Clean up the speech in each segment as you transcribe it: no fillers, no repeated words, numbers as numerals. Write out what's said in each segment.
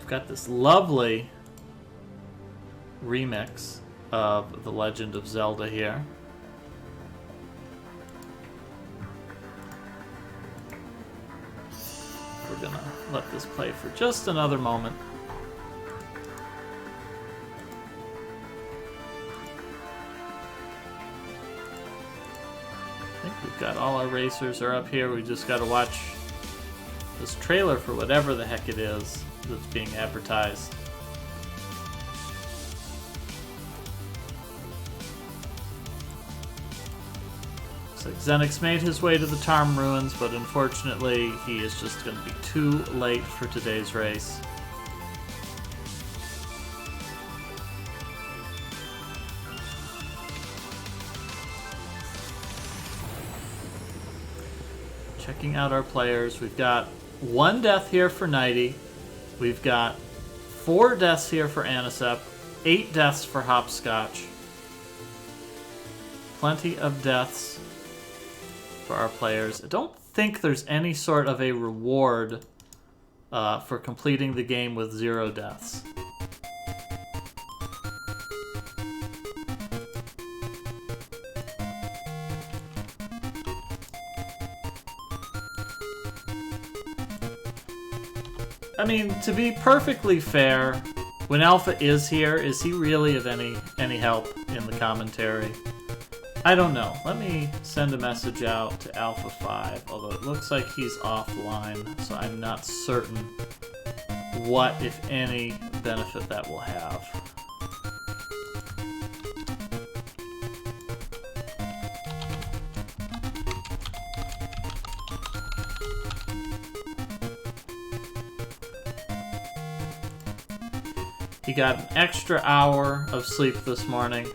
I've got this lovely remix of The Legend of Zelda here. We're gonna let this play for just another moment. I think we've got all our racers are up here. We just gotta watch this trailer for whatever the heck it is that's being advertised. Looks like Zenix made his way to the Tarm Ruins, but unfortunately he is just going to be too late for today's race. Checking out our players, we've got 1 death here for Nighty. We've got 4 deaths here for Anisep, 8 deaths for Hopscotch. Plenty of deaths for our players. I don't think there's any sort of a reward for completing the game with 0 deaths. I mean, to be perfectly fair, when Alpha is here, is he really of any help in the commentary? I don't know. Let me send a message out to Alpha 5, although it looks like he's offline, so I'm not certain what, if any, benefit that will have. He got an extra hour of sleep this morning.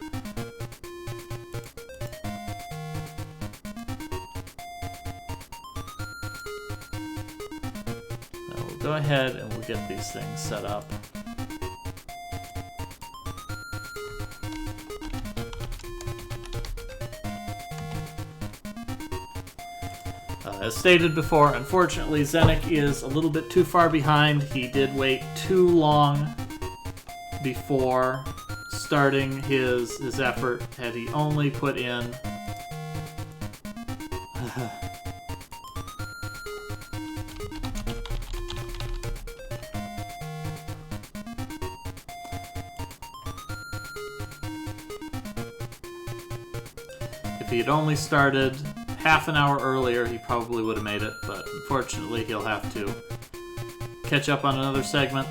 We'll go ahead and we'll get these things set up. As stated before, unfortunately, Zenik is a little bit too far behind. He did wait too long before starting his effort. Had he only put in if he had only started half an hour earlier, he probably would have made it, but unfortunately he'll have to catch up on another segment.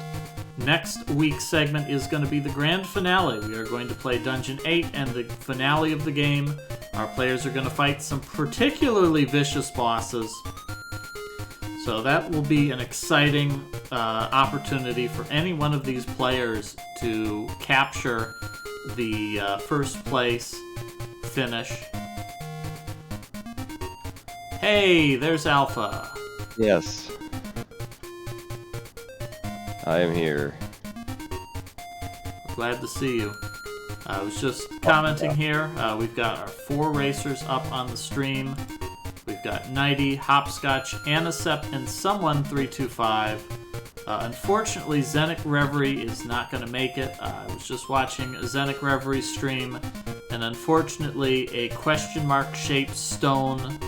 Next week's segment is going to be the grand finale. We are going to play Dungeon 8 and the finale of the game. Our players are going to fight some particularly vicious bosses. So that will be an exciting opportunity for any one of these players to capture the first place finish. Hey, there's Alpha. Yes. I am here. Glad to see you. I was just commenting here. We've got our 4 racers up on the stream. We've got Nighty, Hopscotch, Anisep, and someone 325. Unfortunately, Zenik Reverie is not going to make it. I was just watching a Zenik Reverie stream, and unfortunately, a question mark shaped stone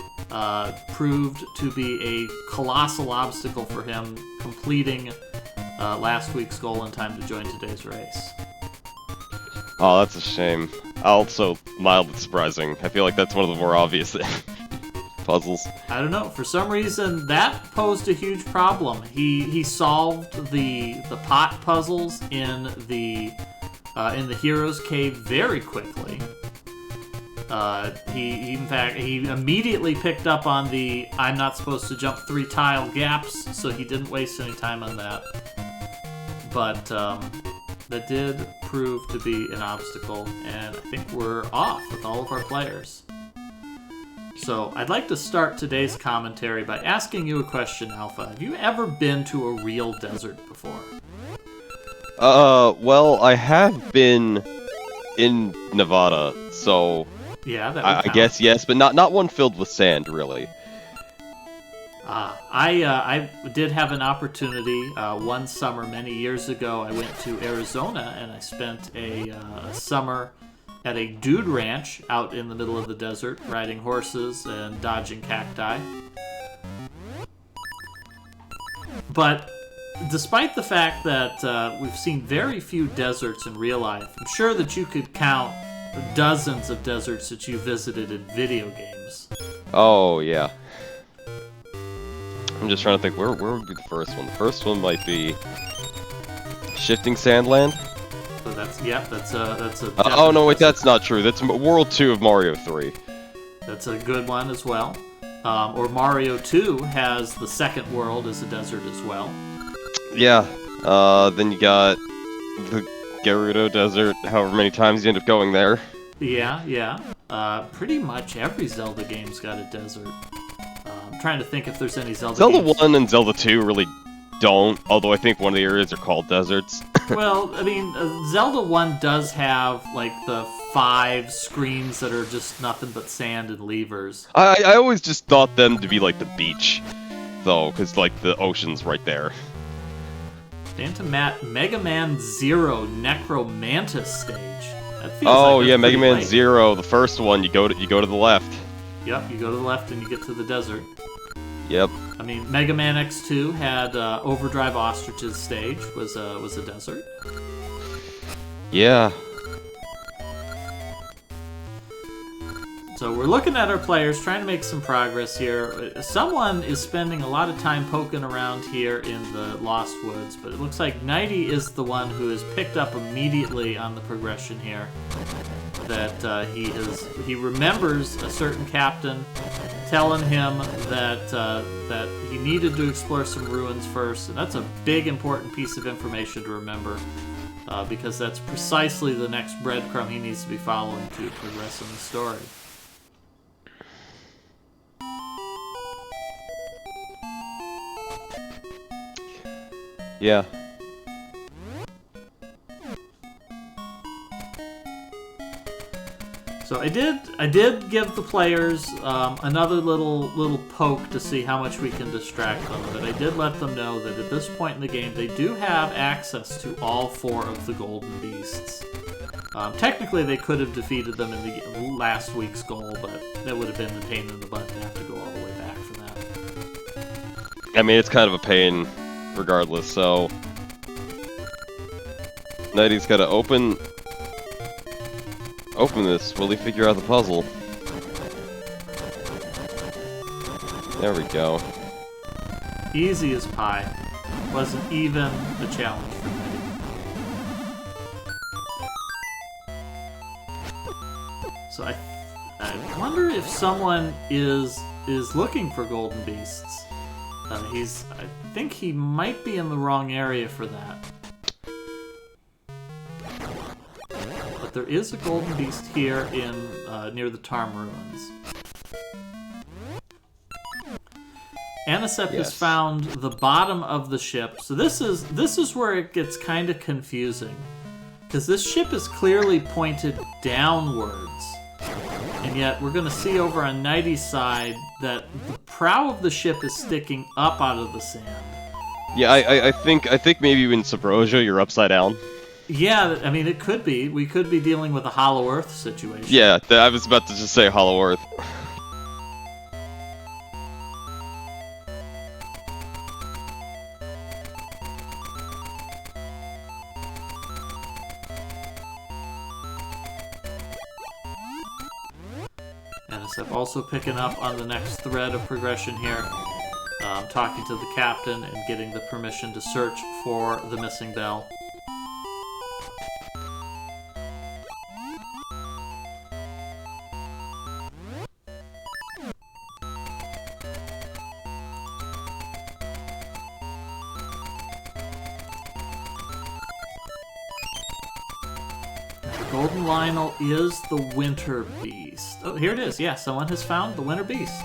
proved to be a colossal obstacle for him completing last week's goal in time to join today's race. Oh, that's a shame. Also, mildly surprising. I feel like that's one of the more obvious puzzles. I don't know. For some reason, that posed a huge problem. He solved the pot puzzles in the Hero's Cave very quickly. He immediately picked up on the I'm not supposed to jump 3 tile gaps, so he didn't waste any time on that. But that did prove to be an obstacle, and I think we're off with all of our players. So I'd like to start today's commentary by asking you a question, Alpha. Have you ever been to a real desert before? Well, I have been in Nevada, so yeah, that would I guess yes, but not one filled with sand, really. I did have an opportunity one summer many years ago. I went to Arizona and I spent a summer at a dude ranch out in the middle of the desert, riding horses and dodging cacti. But despite the fact that we've seen very few deserts in real life, I'm sure that you could count dozens of deserts that you visited in video games. Oh, yeah. I'm just trying to think, where would be the first one? The first one might be Shifting Sandland. So that's a. Oh no, wait, that's not true. That's World 2 of Mario 3. That's a good one as well. Or Mario 2 has the second world as a desert as well. Yeah. Then you got the Gerudo Desert. However many times you end up going there. Yeah. Pretty much every Zelda game's got a desert. I'm trying to think if there's any Zelda games. 1 and Zelda 2 really don't, although I think one of the areas are called deserts. Well, I mean, Zelda 1 does have, like, the 5 screens that are just nothing but sand and levers. I always just thought them to be like the beach, though, because, like, the ocean's right there. Into Mega Man Zero Necromantis stage. That feels like yeah, Mega Man late. Zero, the first one, you go to the left. Yep, you go to the left and you get to the desert. Yep. I mean, Mega Man X2 had Overdrive Ostrich's stage, was a desert. Yeah. So we're looking at our players, trying to make some progress here. Someone is spending a lot of time poking around here in the Lost Woods, but it looks like Nighty is the one who has picked up immediately on the progression here. That he remembers a certain captain telling him that he needed to explore some ruins first, and that's a big important piece of information to remember, because that's precisely the next breadcrumb he needs to be following to progress in the story. Yeah. So I did give the players another little poke to see how much we can distract them. But I did let them know that at this point in the game, they do have access to all 4 of the golden beasts. Technically, they could have defeated them in the last week's goal, but that would have been the pain in the butt to have to go all the way back for that. I mean, it's kind of a pain, regardless. So, Nighty's got to open this. Will he figure out the puzzle? There we go. Easy as pie. Wasn't even a challenge for me. So I wonder if someone is looking for golden beasts. I think he might be in the wrong area for that. But there is a golden beast here in near the Tarm ruins. Anisep has found the bottom of the ship. So this is where it gets kind of confusing, because this ship is clearly pointed downwards, and yet we're going to see over on Nighty's side that the prow of the ship is sticking up out of the sand. Yeah, I think maybe in Subrosia you're upside down. Yeah, I mean, it could be. We could be dealing with a Hollow Earth situation. Yeah, I was about to just say Hollow Earth. Anisep also picking up on the next thread of progression here. Talking to the captain and getting the permission to search for the missing bell. Golden Lionel is the Winter Beast. Oh, here it is. Yeah, someone has found the Winter Beast.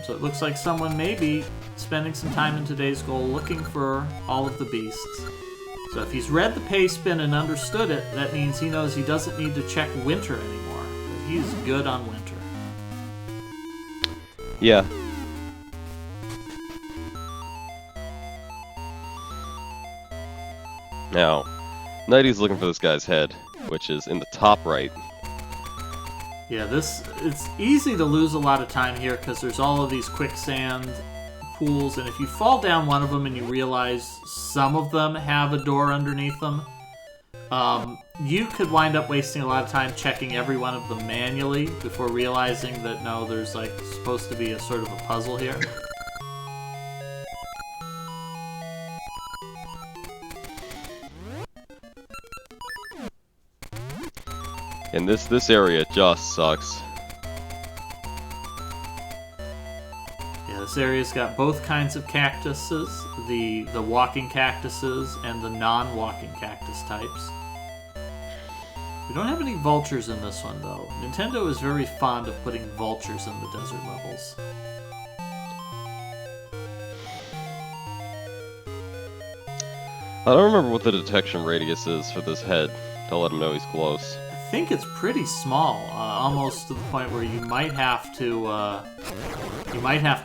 So it looks like someone may be spending some time in today's goal looking for all of the beasts. So if he's read the paste bin and understood it, that means he knows he doesn't need to check Winter anymore. He's good on Winter. Yeah. Now, Nighty's looking for this guy's head, which is in the top right. Yeah, it's easy to lose a lot of time here because there's all of these quicksand pools, and if you fall down one of them and you realize some of them have a door underneath them, you could wind up wasting a lot of time checking every one of them manually before realizing that no, there's like supposed to be a sort of a puzzle here. And this area just sucks. Yeah, this area's got both kinds of cactuses, the walking cactuses and the non-walking cactus types. We don't have any vultures in this one, though. Nintendo is very fond of putting vultures in the desert levels. I don't remember what the detection radius is for this head to let him know he's close. I think it's pretty small, almost to the point where you might have to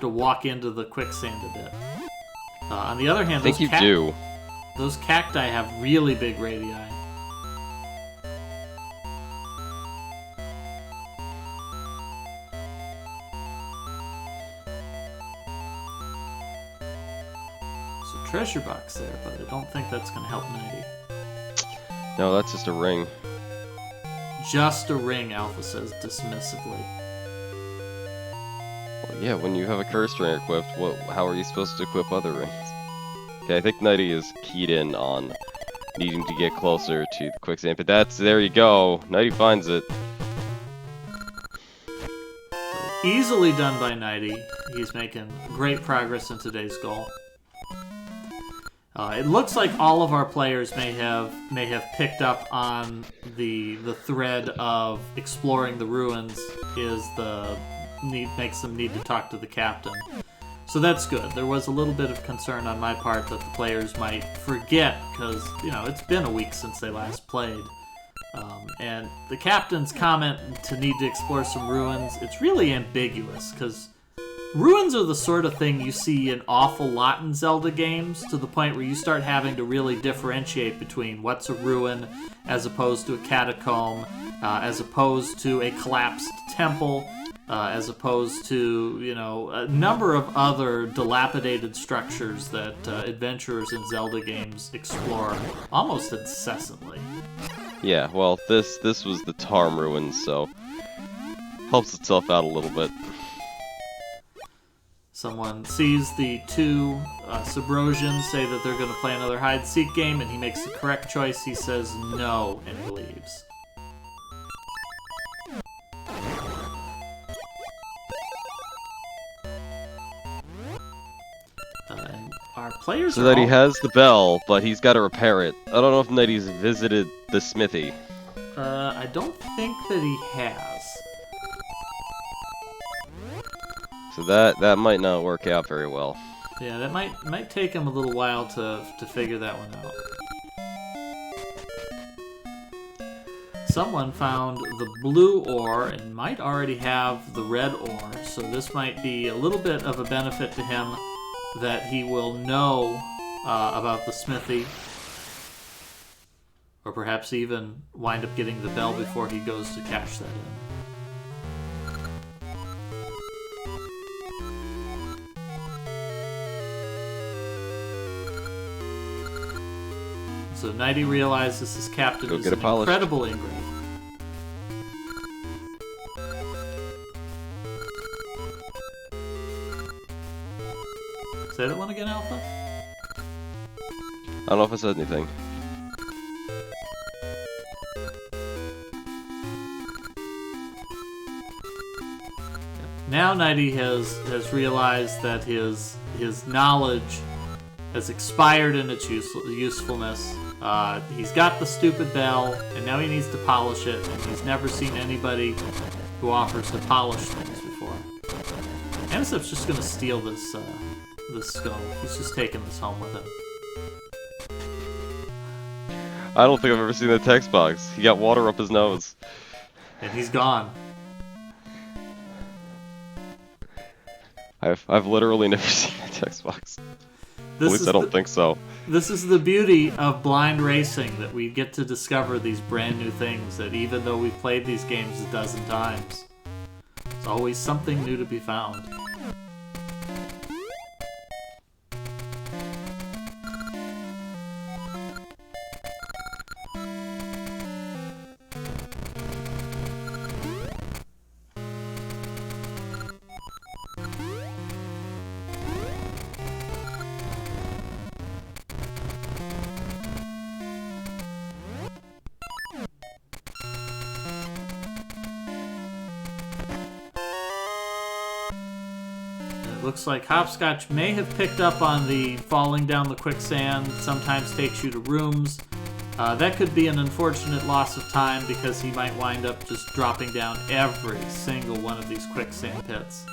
walk into the quicksand a bit. On the other hand, I think you do. Those cacti have really big radii. So treasure box there, but I don't think that's going to help Nighty. No, that's just a ring. Just a ring, Alpha says dismissively. Well, yeah, when you have a cursed ring equipped, how are you supposed to equip other rings? Okay, I think Nighty is keyed in on needing to get closer to the quicksand, but there you go. Nighty finds it. Easily done by Nighty. He's making great progress in today's goal. It looks like all of our players may have picked up on the thread of exploring the ruins makes them need to talk to the captain. So that's good. There was a little bit of concern on my part that the players might forget because, it's been a week since they last played. And the captain's comment to need to explore some ruins, it's really ambiguous because ruins are the sort of thing you see an awful lot in Zelda games, to the point where you start having to really differentiate between what's a ruin as opposed to a catacomb, as opposed to a collapsed temple, as opposed to, a number of other dilapidated structures that adventurers in Zelda games explore almost incessantly. Yeah, well, this was the Tarm ruins, so helps itself out a little bit. Someone sees the two Subrosians say that they're going to play another hide-and-seek game, and he makes the correct choice. He says no, and he leaves. And our players so that he has the bell, but he's got to repair it. I don't know if Nighty's visited the smithy. I don't think that he has. So that might not work out very well. Yeah, that might take him a little while to figure that one out. Someone found the blue ore and might already have the red ore, so this might be a little bit of a benefit to him that he will know about the smithy, or perhaps even wind up getting the bell before he goes to cash that in. So Nighty realizes his captain is an incredible engrave. Say that one again, Alpha? I don't know if I said anything. Now Nighty has realized that his knowledge has expired in its usefulness. He's got the stupid bell, and now he needs to polish it, and he's never seen anybody who offers to polish things before. Anisef's just going to steal this skull. He's just taking this home with him. I don't think I've ever seen the text box. He got water up his nose. And he's gone. I've literally never seen that text box. At This least is I don't think so. This is the beauty of blind racing, that we get to discover these brand new things that even though we've played these games a dozen times, there's always something new to be found. Looks like Hopscotch may have picked up on the falling down the quicksand sometimes takes you to rooms. That could be an unfortunate loss of time because he might wind up just dropping down every single one of these quicksand pits.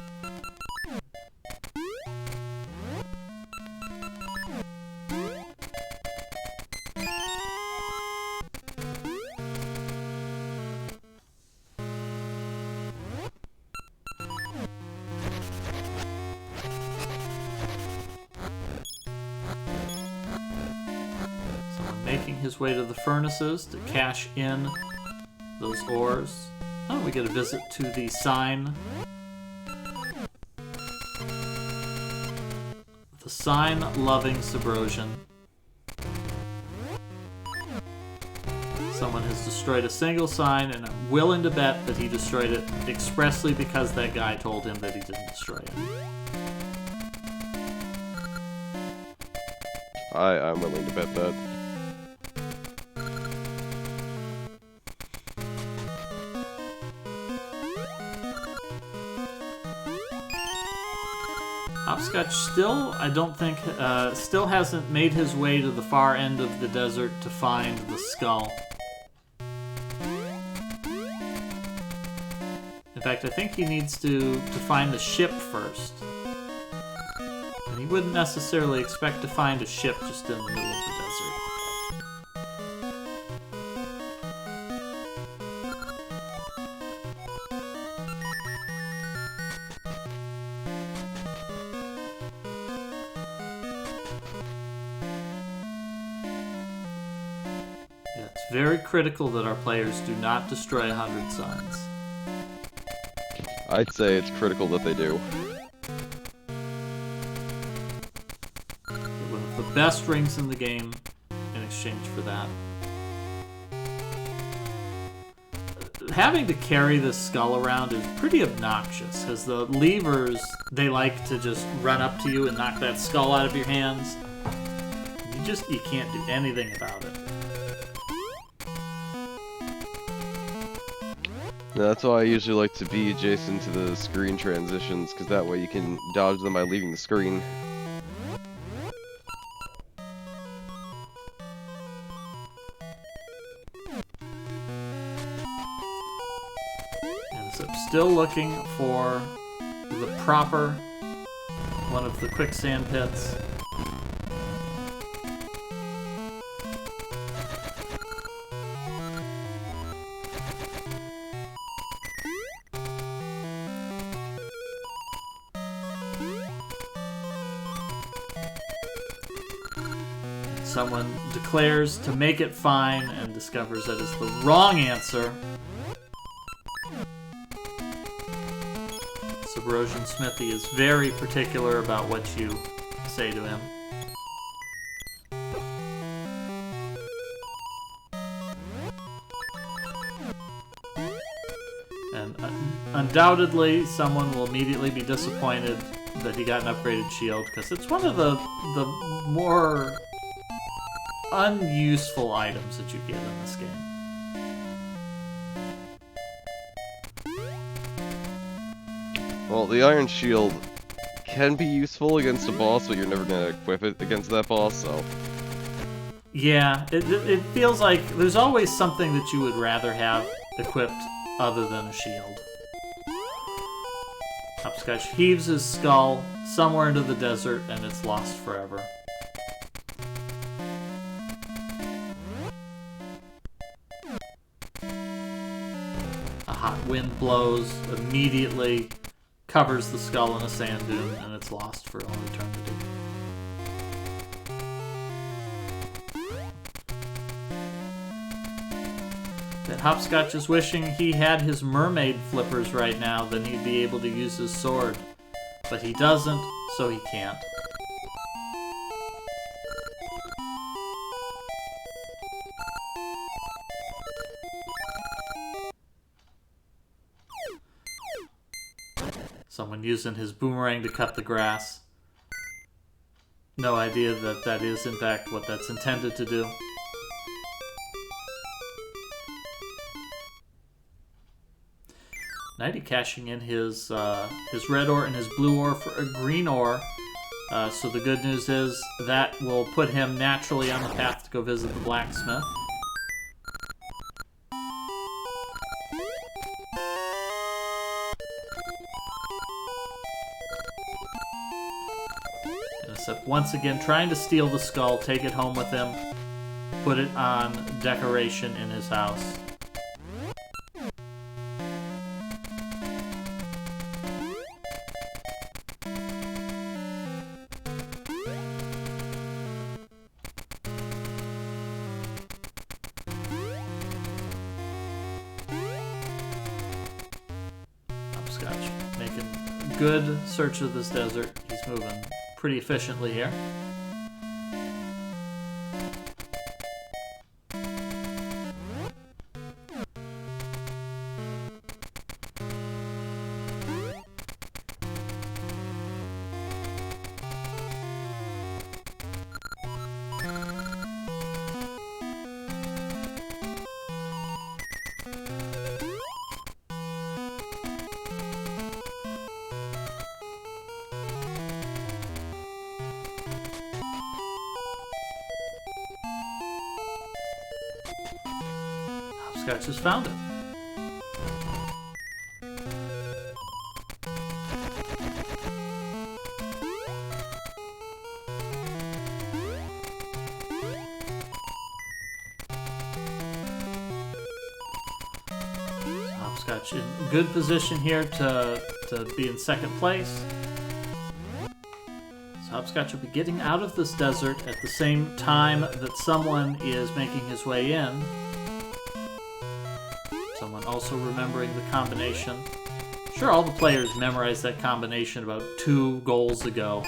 Making his way to the furnaces to cash in those ores. Oh, we get a visit to the sign. The sign loving Subrosion. Someone has destroyed a single sign, and I'm willing to bet that he destroyed it expressly because that guy told him that he didn't destroy it. I'm willing to bet that. Hopscotch still, I don't think, still hasn't made his way to the far end of the desert to find the skull. In fact, I think he needs to find the ship first. And he wouldn't necessarily expect to find a ship just in the middle of the desert. Very critical that our players do not destroy 100 signs. I'd say it's critical that they do. Get one of the best rings in the game in exchange for that. Having to carry this skull around is pretty obnoxious, because the levers, they like to just run up to you and knock that skull out of your hands. You can't do anything about it. That's why I usually like to be adjacent to the screen transitions, because that way you can dodge them by leaving the screen. And so I'm still looking for the proper one of the quicksand pits. Someone declares to make it fine and discovers that is the wrong answer. Subrosion Smithy is very particular about what you say to him. And undoubtedly, someone will immediately be disappointed that he got an upgraded shield, because it's one of the more unuseful items that you get in this game. Well, the Iron Shield can be useful against a boss, but you're never going to equip it against that boss, so... Yeah, it feels like there's always something that you would rather have equipped other than a shield. Hopscotch heaves his skull somewhere into the desert, and it's lost forever. A hot wind blows, immediately covers the skull in a sand dune, and it's lost for all eternity. That Hopscotch is wishing he had his mermaid flippers right now, then he'd be able to use his sword. But he doesn't, so he can't. Someone using his boomerang to cut the grass. No idea that that is, in fact, what that's intended to do. Nighty cashing in his red ore and his blue ore for a green ore. So the good news is that will put him naturally on the path to go visit the blacksmith. Except once again, trying to steal the skull, take it home with him, put it on decoration in his house. Hopscotch making good search of this desert. He's moving pretty efficiently here. Hopscotch has found it. Hopscotch in good position here to be in second place. So Hopscotch will be getting out of this desert at the same time that someone is making his way in. Someone also remembering the combination. Sure, all the players memorized that combination about 2 goals ago.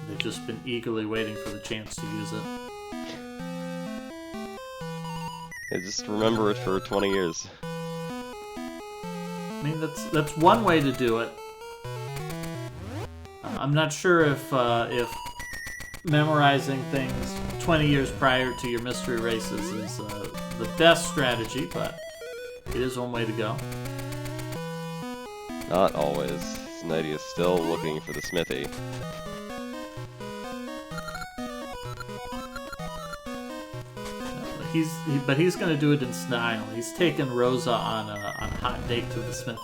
They've just been eagerly waiting for the chance to use it. Yeah, just remember it for 20 years. I mean, that's one way to do it. I'm not sure if memorizing things 20 years prior to your mystery races is the best strategy, but it is one way to go. Not always. Nighty is still looking for the smithy. But he's going to do it in style. He's taken Rosa on a hot date to the smithy.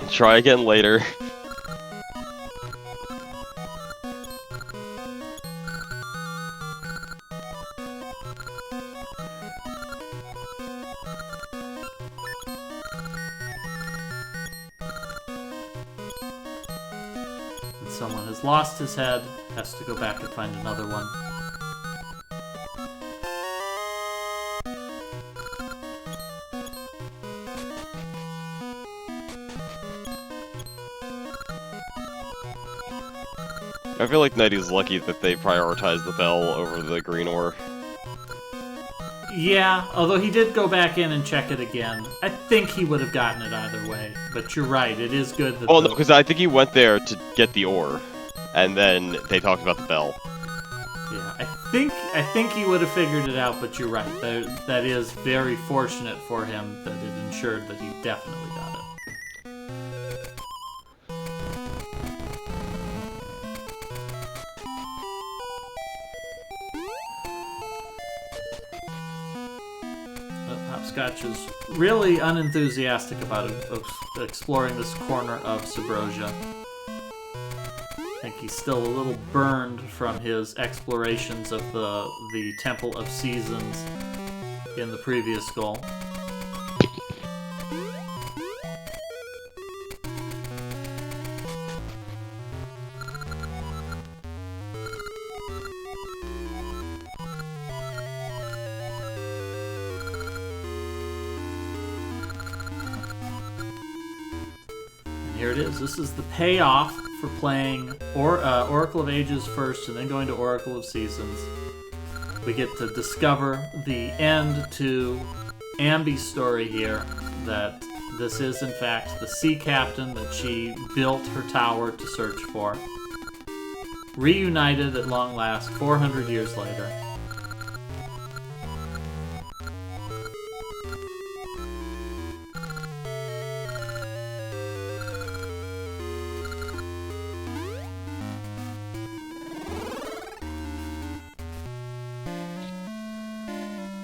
Try again later. And someone has lost his head, has to go back and find another one. I feel like Nighty's lucky that they prioritized the bell over the green ore. Yeah, although he did go back in and check it again. I think he would have gotten it either way. But you're right, it is good that... Oh, no, because I think he went there to get the ore, and then they talked about the bell. Yeah, I think he would have figured it out, but you're right. That is very fortunate for him that it ensured that he definitely got it. Hopscotch is really unenthusiastic about exploring this corner of Subrosia. I think he's still a little burned from his explorations of the Temple of Seasons in the previous goal. Here it is. This is the payoff for playing Oracle of Ages first and then going to Oracle of Seasons. We get to discover the end to Ambi's story here, that this is in fact the sea captain that she built her tower to search for. Reunited at long last, 400 years later.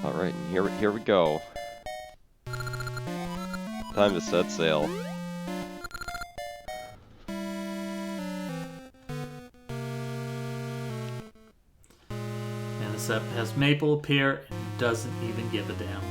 Alright, here we go. Time to set sail. And this has Maple appear and doesn't even give a damn.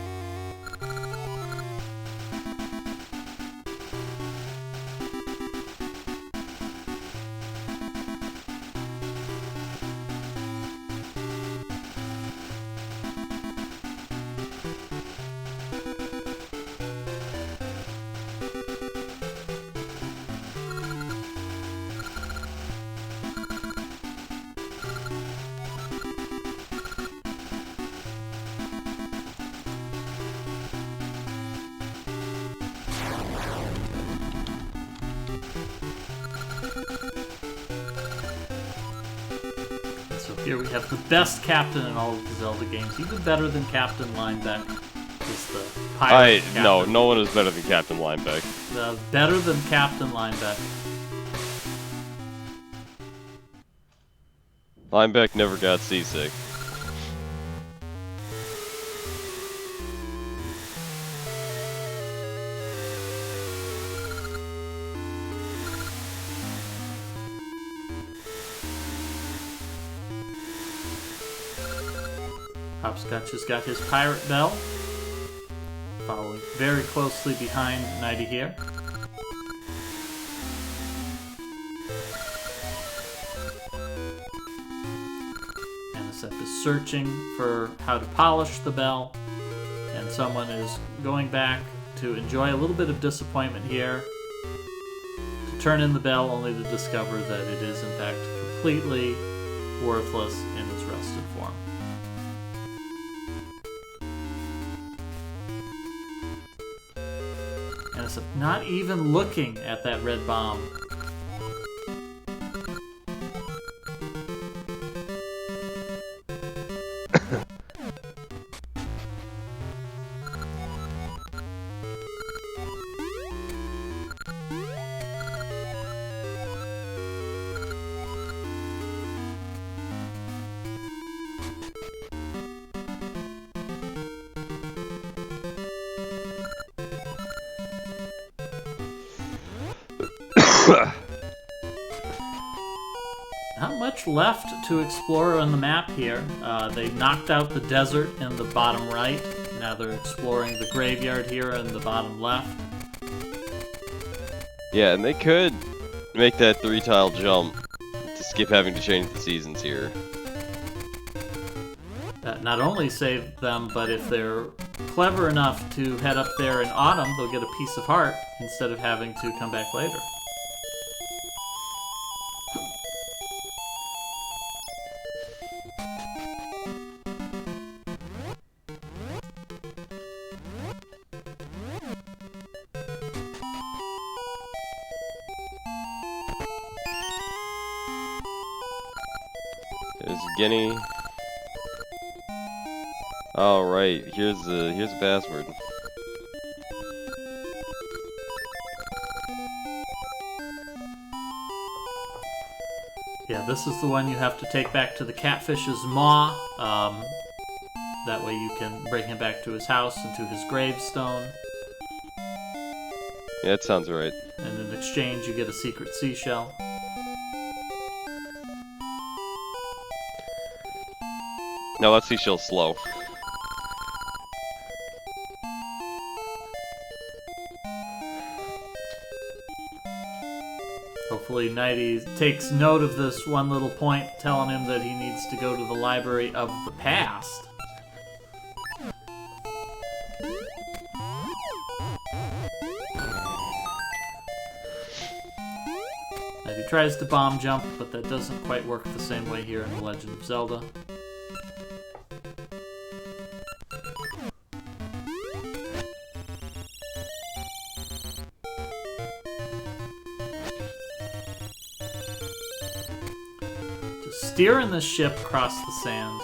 Here we have the best captain in all of the Zelda games, even better than Captain Linebeck. Is the pirate captain. No one is better than Captain Linebeck. Better than Captain Linebeck. Linebeck never got seasick. Hopscotch has got his pirate bell, following very closely behind Nighty here. Anisep is searching for how to polish the bell, and someone is going back to enjoy a little bit of disappointment here, to turn in the bell only to discover that it is in fact completely worthless in its rusted form. Not even looking at that red bomb. Not much left to explore on the map here. They knocked out the desert in the bottom right. Now they're exploring the graveyard here in the bottom left. Yeah, and they could make that 3-tile jump to skip having to change the seasons here. That not only save them, but if they're clever enough to head up there in autumn, they'll get a piece of heart instead of having to come back later. There's Guinea. All right, here's the password. Yeah, this is the one you have to take back to the catfish's maw. That way you can bring him back to his house and to his gravestone. Yeah, that sounds right. And in exchange, you get a secret seashell. No, that seashell's slow. Hopefully Nighty takes note of this one little point, telling him that he needs to go to the library of the past. Nighty tries to bomb jump, but that doesn't quite work the same way here in The Legend of Zelda. Steering this ship across the sand.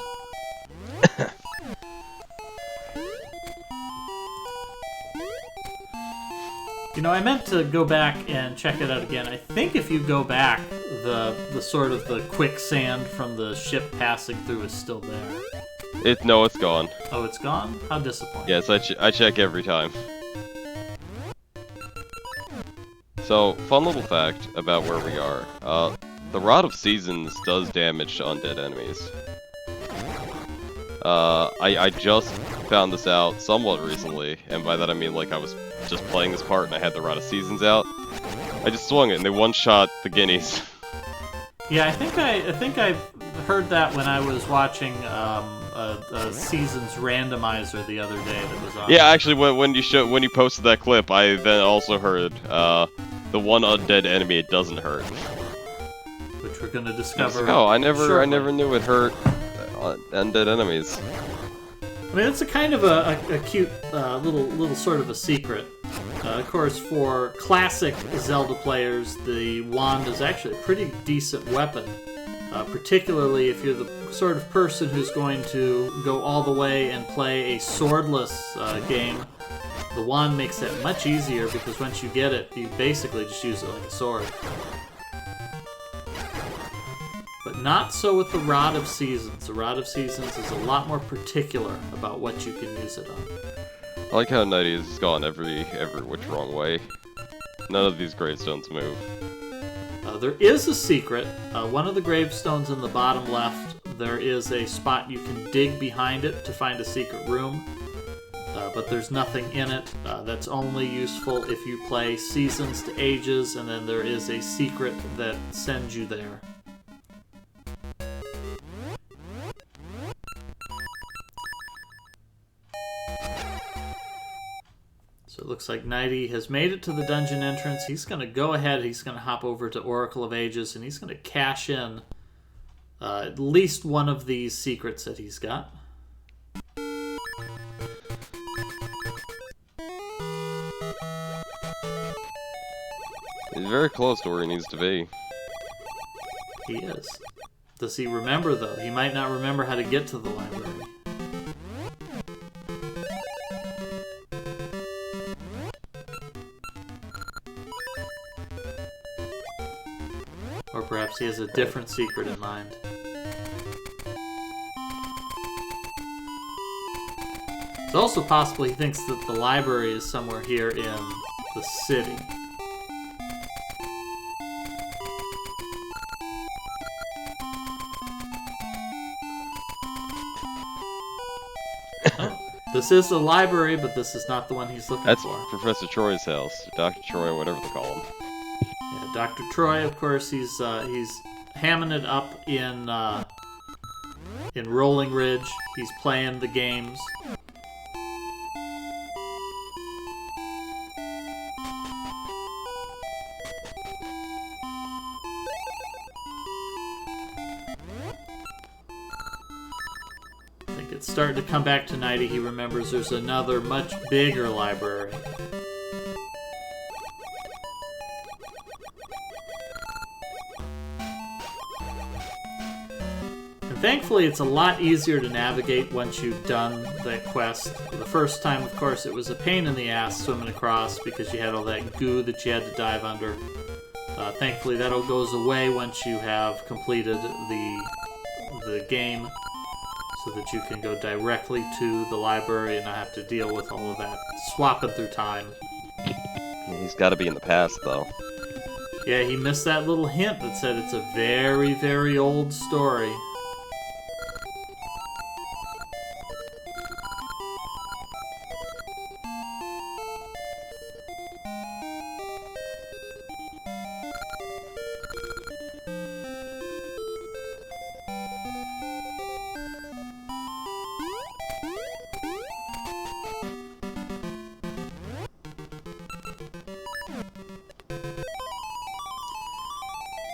You know, I meant to go back and check it out again. I think if you go back, the sort of the quicksand from the ship passing through is still there. No, it's gone. Oh, it's gone? How disappointing. Yes, I check every time. So, fun little fact about where we are. The Rod of Seasons does damage to undead enemies. I just found this out somewhat recently, and by that I mean like I was just playing this part and I had the Rod of Seasons out. I just swung it and they one-shot the guineas. Yeah, I think I heard that when I was watching a Seasons randomizer the other day that was on. Yeah, actually, when you posted that clip, I then also heard the one undead enemy it doesn't hurt. Which we're gonna discover. Oh, I never shortly. knew it hurt undead enemies. I mean, it's a kind of a cute little sort of a secret. Of course, for classic Zelda players, the wand is actually a pretty decent weapon. Particularly if you're the sort of person who's going to go all the way and play a swordless game. The wand makes that much easier because once you get it, you basically just use it like a sword. But not so with the Rod of Seasons. The Rod of Seasons is a lot more particular about what you can use it on. I like how Nighty has gone every which wrong way. None of these gravestones move. There is a secret. One of the gravestones in the bottom left, there is a spot you can dig behind it to find a secret room. But there's nothing in it. That's only useful if you play Seasons to Ages, and then there is a secret that sends you there. So it looks like Nighty has made it to the dungeon entrance. He's going to go ahead, he's going to hop over to Oracle of Ages, and he's going to cash in at least one of these secrets that he's got. He's very close to where he needs to be. He is. Does he remember, though? He might not remember how to get to the library. Or perhaps he has a different secret in mind. It's also possible he thinks that the library is somewhere here in the city. This is the library, but this is not the one he's looking That's for. Professor Troy's house. Dr. Troy, whatever they call him. Yeah, Dr. Troy, of course, he's hamming it up in Rolling Ridge. He's playing the games. It's starting to come back to Nighty. He remembers there's another much bigger library. And thankfully, it's a lot easier to navigate once you've done that quest. The first time, of course, it was a pain in the ass swimming across because you had all that goo that you had to dive under. Thankfully, that all goes away once you have completed the game. So so that you can go directly to the library and not have to deal with all of that swapping through time. He's got to be in the past, though. Yeah, he missed that little hint that said it's a very, very old story.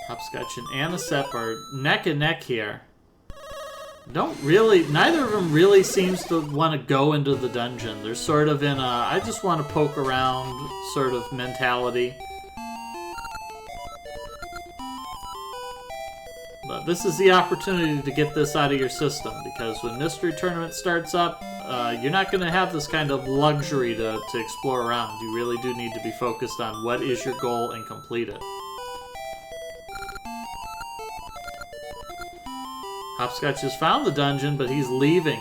Hopscotch and Anisep are neck and neck here. Neither of them really seems to want to go into the dungeon. They're sort of in a, I just want to poke around sort of mentality. But this is the opportunity to get this out of your system, because when Mystery Tournament starts up, you're not going to have this kind of luxury to explore around. You really do need to be focused on what is your goal and complete it. Hopscotch has found the dungeon, but he's leaving.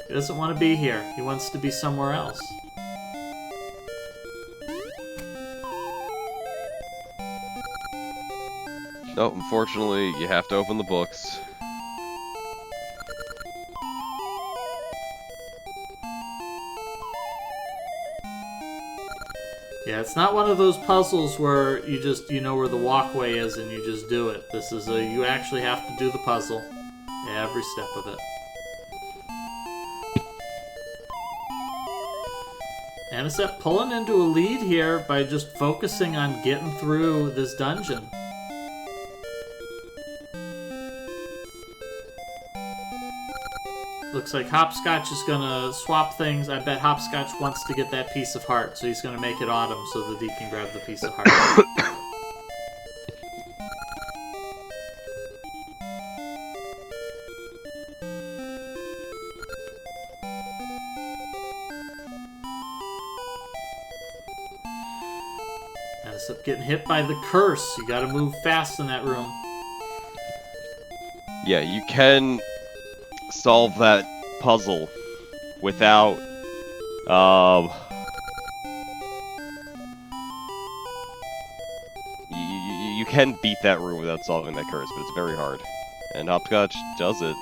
He doesn't want to be here. He wants to be somewhere else. No, unfortunately, you have to open the books. Yeah, it's not one of those puzzles where you know where the walkway is and you just do it. This is you actually have to do the puzzle. Every step of it. Anisep pulling into a lead here by just focusing on getting through this dungeon. Looks like Hopscotch is gonna swap things. I bet Hopscotch wants to get that piece of heart, so he's gonna make it autumn so that he can grab the piece of heart. Anisep getting hit by the curse. You gotta move fast in that room. Yeah, you can solve that puzzle without, you can beat that room without solving that curse, but it's very hard. And Hopscotch does it.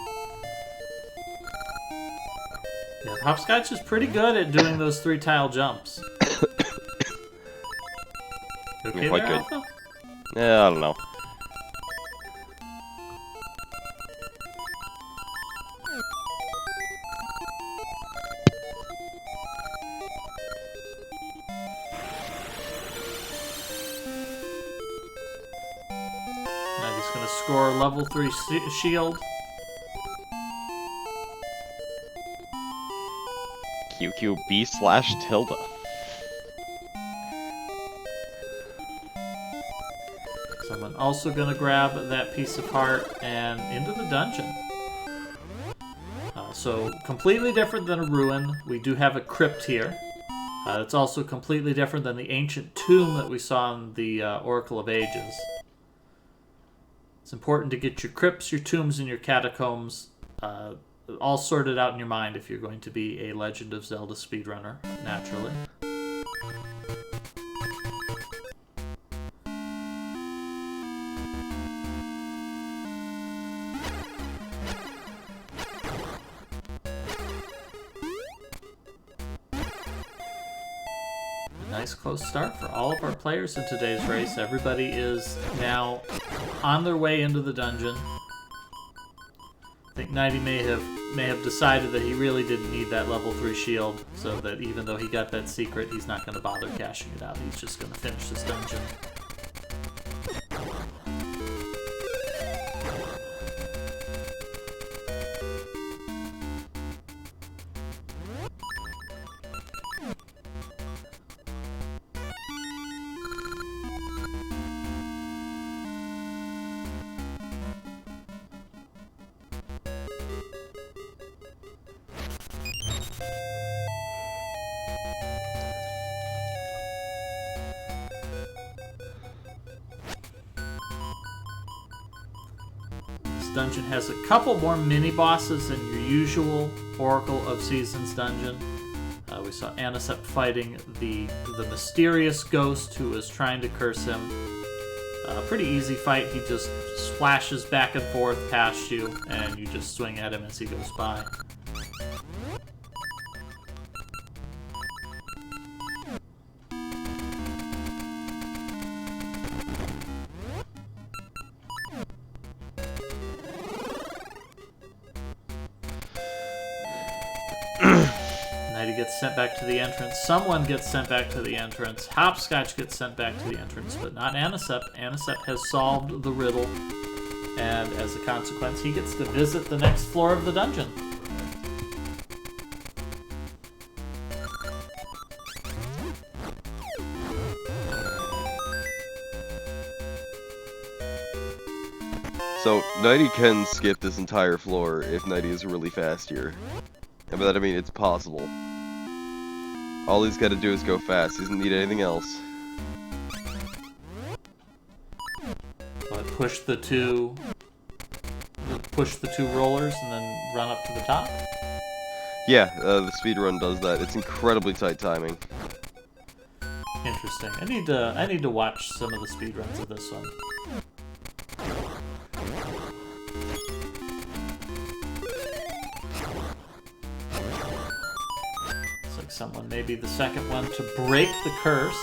Yeah, Hopscotch is pretty good at doing those 3-tile jumps. Okay, quite there, good. Alpha? Yeah, I don't know. Now he's gonna score level 3 shield. QQB/Tilda. Someone also gonna grab that piece of heart and into the dungeon. So completely different than a ruin. We do have a crypt here. It's also completely different than the ancient tomb that we saw in the Oracle of Ages. It's important to get your crypts, your tombs, and your catacombs all sorted out in your mind if you're going to be a Legend of Zelda speedrunner, naturally. Nice close start for all of our players in today's race. Everybody is now on their way into the dungeon. I think Nighty may have decided that he really didn't need that level 3 shield, so that even though he got that secret, he's not going to bother cashing it out. He's just going to finish this dungeon. dungeon has a couple more mini-bosses than your usual Oracle of Seasons dungeon. We saw Anisep fighting the mysterious ghost who was trying to curse him. Pretty easy fight. He just splashes back and forth past you, and you just swing at him as he goes by. Nighty gets sent back to the entrance. Someone gets sent back to the entrance. Hopscotch gets sent back to the entrance, but not Anisep. Anisep has solved the riddle, and as a consequence, he gets to visit the next floor of the dungeon. So, Nighty can skip this entire floor if Nighty is really fast here. And by that I mean it's possible. All he's got to do is go fast. He doesn't need anything else. Push the two rollers and then run up to the top. Yeah, the speedrun does that. It's incredibly tight timing. Interesting. I need to watch some of the speedruns of this one. Looks like someone may be the second one to break the curse.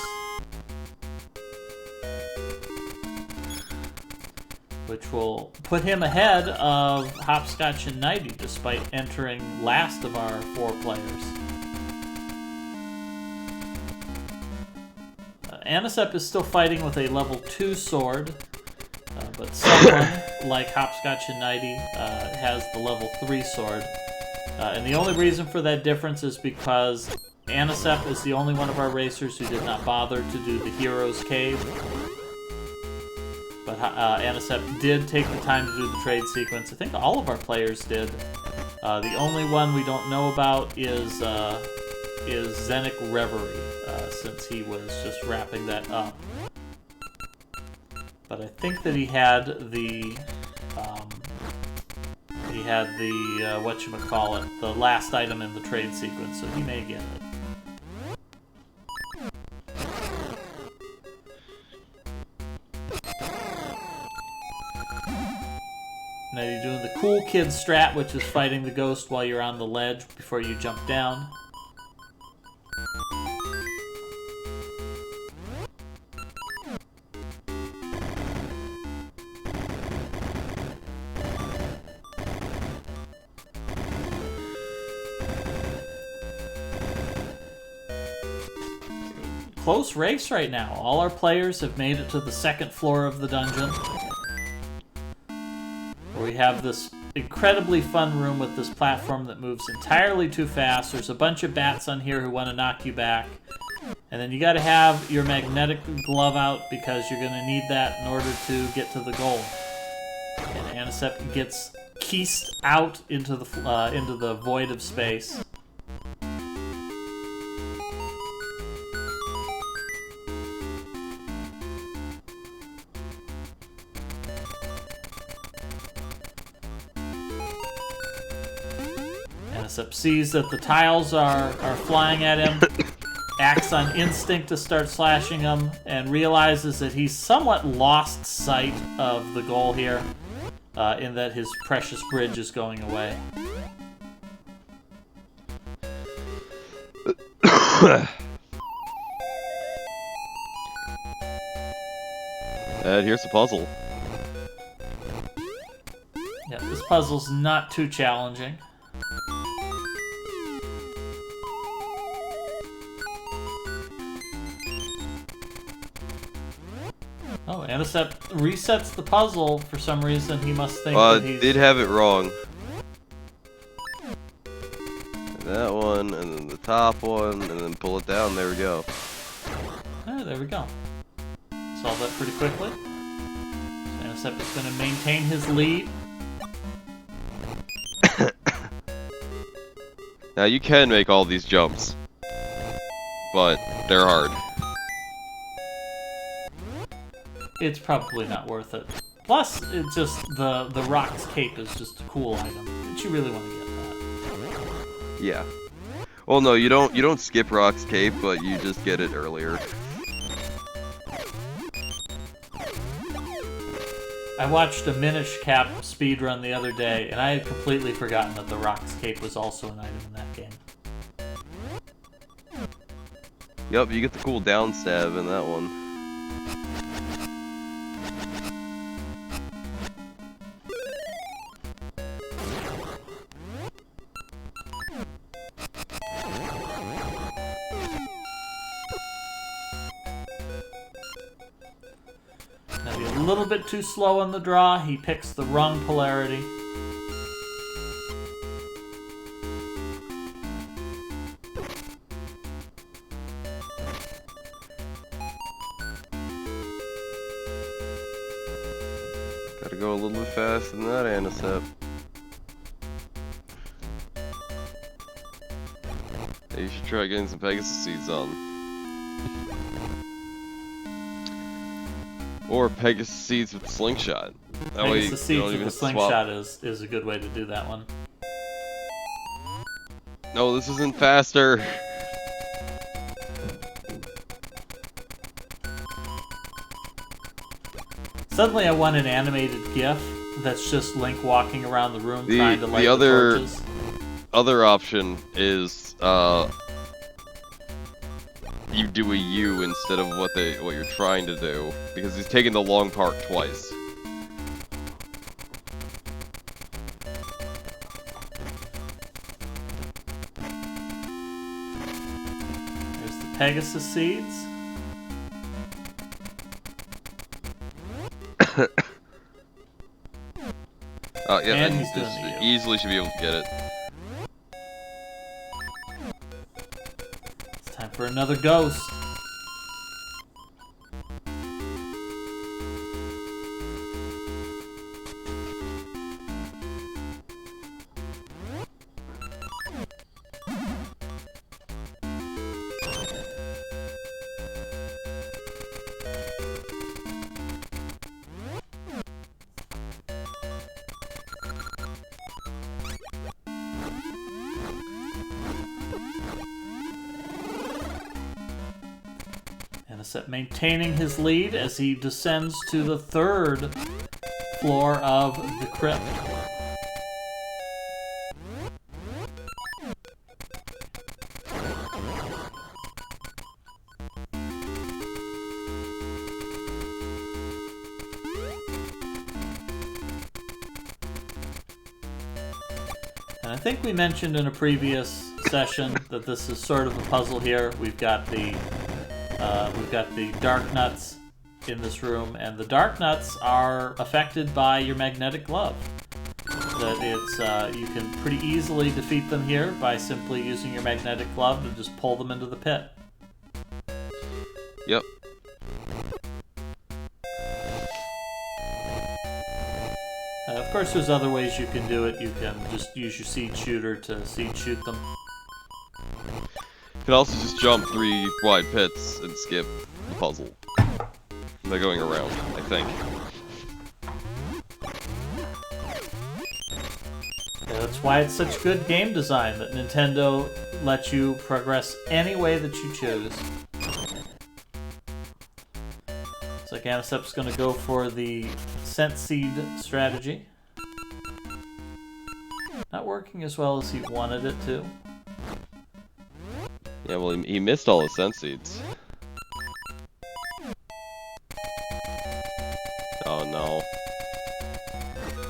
Which will put him ahead of Hopscotch and Nighty, despite entering last of our 4 players. Anisep is still fighting with a level 2 sword, but someone like Hopscotch and Nighty has the level 3 sword. And the only reason for that difference is because Anisep is the only one of our racers who did not bother to do the Hero's Cave. But Anisep did take the time to do the trade sequence. I think all of our players did. The only one we don't know about is Zenic Reverie, since he was just wrapping that up. But I think that he had the whatchamacallit, the last item in the trade sequence, so he may get it. Now you're doing the cool kid strat, which is fighting the ghost while you're on the ledge before you jump down. Close race right now. All our players have made it to the second floor of the dungeon, where we have this incredibly fun room with this platform that moves entirely too fast. There's a bunch of bats on here who want to knock you back. And then you got to have your magnetic glove out because you're going to need that in order to get to the goal. And Anisep gets keysed out into the void of space. Anisep sees that the tiles are flying at him, acts on instinct to start slashing them, and realizes that he's somewhat lost sight of the goal here, in that his precious bridge is going away. And here's the puzzle. Yeah, this puzzle's not too challenging. Oh, Anisep resets the puzzle for some reason. He must think that he's... did have it wrong. That one, and then the top one, and then pull it down. There we go. Oh, there we go. Solve that pretty quickly. So Anisep is going to maintain his lead. Now you can make all these jumps, but they're hard. It's probably not worth it. Plus, it's just the Rock's cape is just a cool item. But you really want to get that. Yeah. Well, no, you don't skip Rock's cape, but you just get it earlier. I watched a Minish Cap speedrun the other day, and I had completely forgotten that the Rock's cape was also an item in that game. Yup, you get the cool down stab in that one. Now he's a little bit too slow on the draw. He picks the wrong polarity. Gotta go a little bit faster than that, Anisep. Yeah, you should try getting some Pegasus seeds on. Or Pegasus seeds with Slingshot. That way Pegasus seeds with the swap. slingshot is a good way to do that one. No, this isn't faster. Suddenly I want an animated GIF that's just Link walking around the room trying to light the torches. Other option is you do a U instead of what you're trying to do, because he's taking the long part twice. There's the Pegasus seeds. Oh yeah, And he's doing just the U. easily should be able to get it. It's time for another ghost. Anisep maintaining his lead as he descends to the third floor of the crypt. And I think we mentioned in a previous session that this is sort of a puzzle here. We've got the dark nuts in this room, and the dark nuts are affected by your magnetic glove. That it's you can pretty easily defeat them here by simply using your magnetic glove to just pull them into the pit. Yep. Of course, there's other ways you can do it. You can just use your seed shooter to seed shoot them. You can also just jump 3 wide pits and skip the puzzle by going around, I think. Yeah, that's why it's such good game design, that Nintendo lets you progress any way that you choose. Looks like Anisep's going to go for the Scent Seed strategy. Not working as well as he wanted it to. Yeah, well, he missed all his sense seeds. Oh no.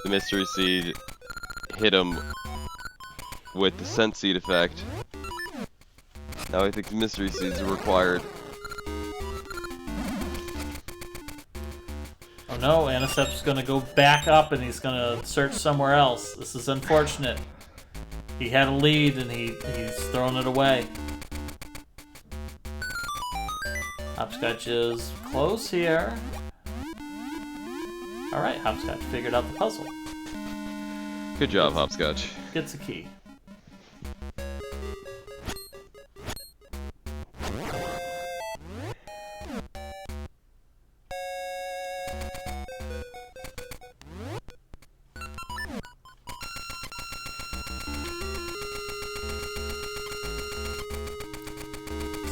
The mystery seed hit him with the sense seed effect. Now I think the mystery seeds are required. Oh no, Anisep's gonna go back up and he's gonna search somewhere else. This is unfortunate. He had a lead and he's thrown it away. Hopscotch is close here. Alright, Hopscotch figured out the puzzle. Good job, Hopscotch. Gets a key.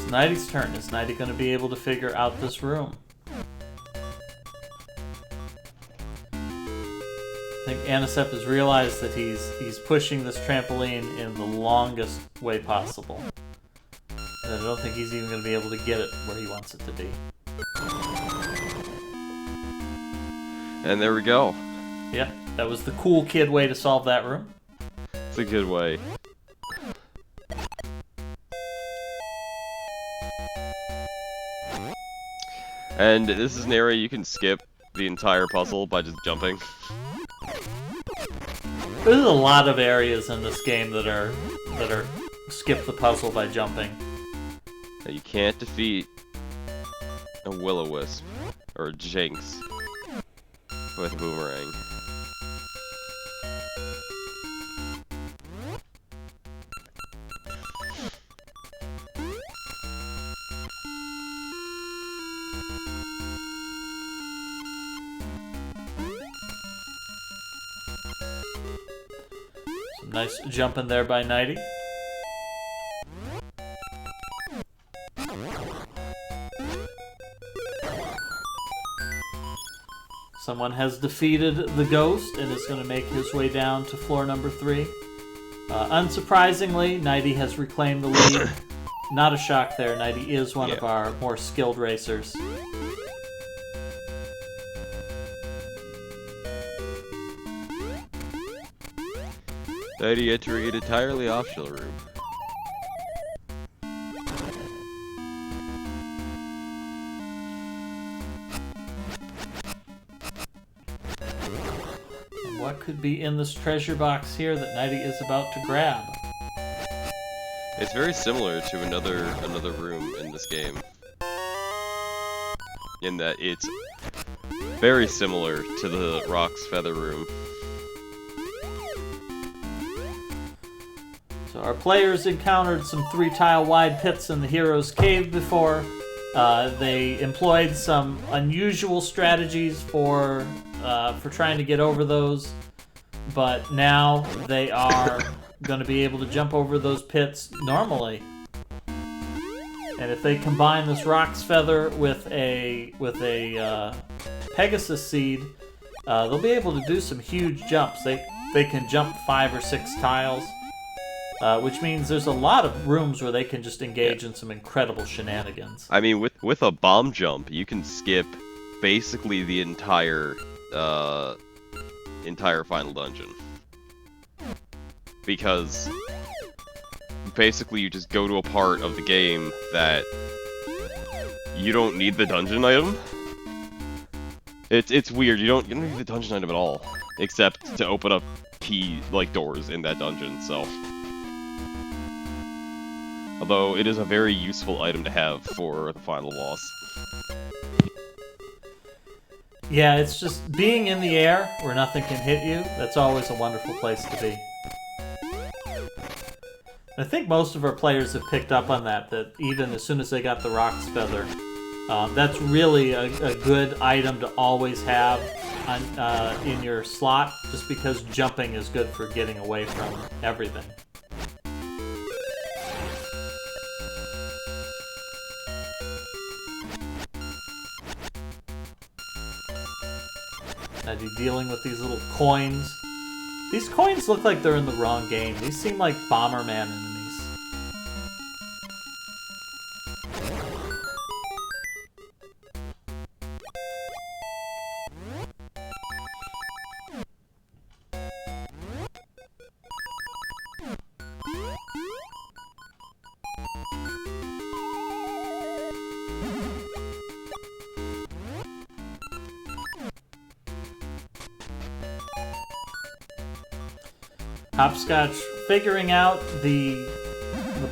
It's Nighty's turn. Is Nighty going to be able to figure out this room? I think Anisep has realized that he's pushing this trampoline in the longest way possible. And I don't think he's even going to be able to get it where he wants it to be. And there we go. Yeah, that was the cool kid way to solve that room. It's a good way. And this is an area you can skip the entire puzzle by just jumping. There's a lot of areas in this game that are skip the puzzle by jumping. Now you can't defeat a Will-O-Wisp or a Jinx with a boomerang. Some nice jumping there by Nighty. Someone has defeated the ghost and is going to make his way down to floor number 3. Unsurprisingly, Nighty has reclaimed the lead. Not a shock there. Nighty is one of our more skilled racers. Nighty entering an entirely optional room. What could be in this treasure box here that Nighty is about to grab? It's very similar to another room in this game. In that it's very similar to the Rock's Feather room. So our players encountered some 3-tile wide pits in the hero's cave before. They employed some unusual strategies for trying to get over those, but now they are going to be able to jump over those pits normally. And if they combine this Rock's Feather with a Pegasus Seed, they'll be able to do some huge jumps. They can jump 5 or 6 tiles, which means there's a lot of rooms where they can just engage in some incredible shenanigans. I mean, with a bomb jump, you can skip basically the entire final dungeon. Because basically you just go to a part of the game that you don't need the dungeon item. It's weird, you don't need the dungeon item at all. Except to open up doors in that dungeon, so. Although it is a very useful item to have for the final boss. Yeah, it's just being in the air where nothing can hit you. That's always a wonderful place to be. I think most of our players have picked up on that even as soon as they got the Rock's Feather, that's really a good item to always have in your slot, just because jumping is good for getting away from everything. Now dealing with these little coins. These coins look like they're in the wrong game. These seem like Bomberman enemies. Hopscotch figuring out the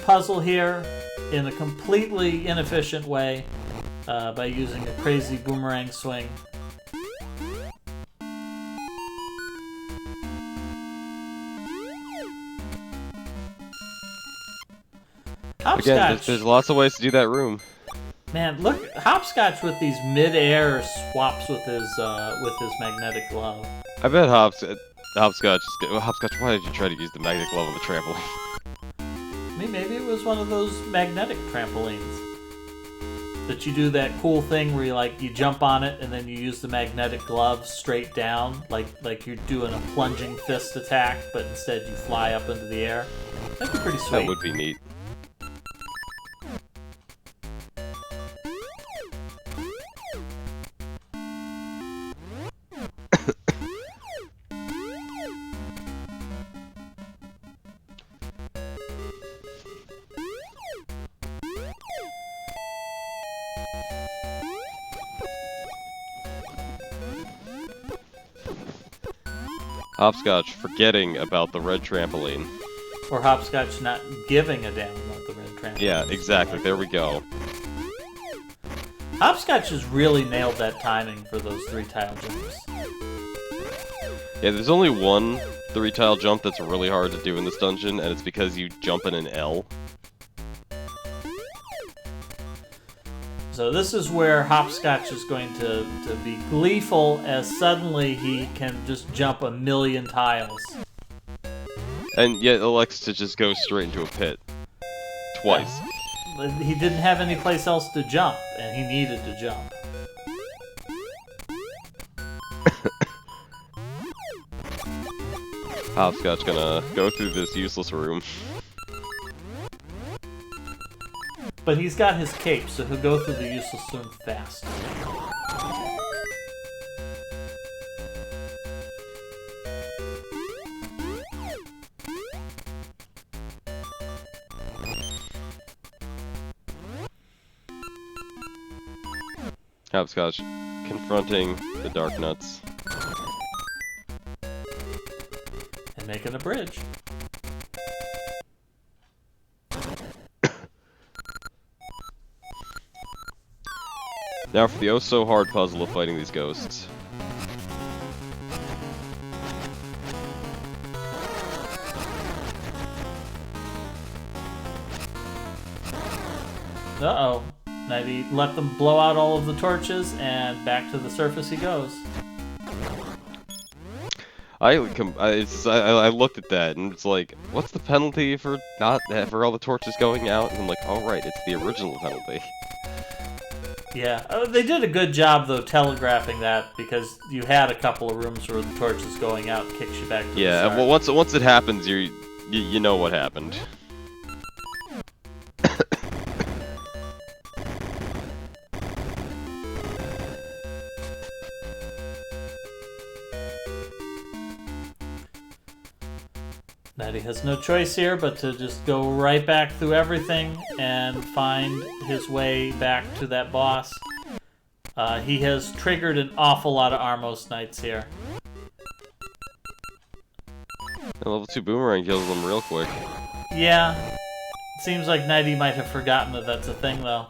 puzzle here in a completely inefficient way by using a crazy boomerang swing. Hopscotch. Again, there's lots of ways to do that room. Man, look, Hopscotch with these mid-air swaps with his magnetic glove. I bet Hopscotch, why did you try to use the magnetic glove on the trampoline? I mean, maybe it was use one of those magnetic trampolines. That you do that cool thing where you jump on it and then you use the magnetic glove straight down, like you're doing a plunging fist attack, but instead you fly up into the air. That'd be pretty sweet. That would be neat. Hopscotch forgetting about the red trampoline. Or Hopscotch not giving a damn about the red trampoline. Yeah, exactly. There we go. Hopscotch has really nailed that timing for those 3-tile jumps. Yeah, there's only one 3-tile jump that's really hard to do in this dungeon, and it's because you jump in an L. So this is where Hopscotch is going to be gleeful as suddenly he can just jump 1,000,000 tiles. And yet elects to just go straight into a pit. Twice. Yeah. He didn't have any place else to jump, and he needed to jump. Hopscotch gonna go through this useless room. But he's got his cape, so he'll go through the useless room fast. Hopscotch confronting the Dark Nuts. And making a bridge. Now for the oh-so-hard puzzle of fighting these ghosts. Uh-oh. Maybe let them blow out all of the torches, and back to the surface he goes. I looked at that, and it's like, what's the penalty for for all the torches going out? And I'm like, oh right, it's the original penalty. Yeah, they did a good job, though, telegraphing that, because you had a couple of rooms where the torch is going out, kicks you back to the start. Well, once it happens, you know what happened. That he has no choice here but to just go right back through everything and find his way back to that boss. He has triggered an awful lot of Armos Knights here. And level 2 boomerang kills them real quick. Yeah. It seems like Nighty might have forgotten that that's a thing, though.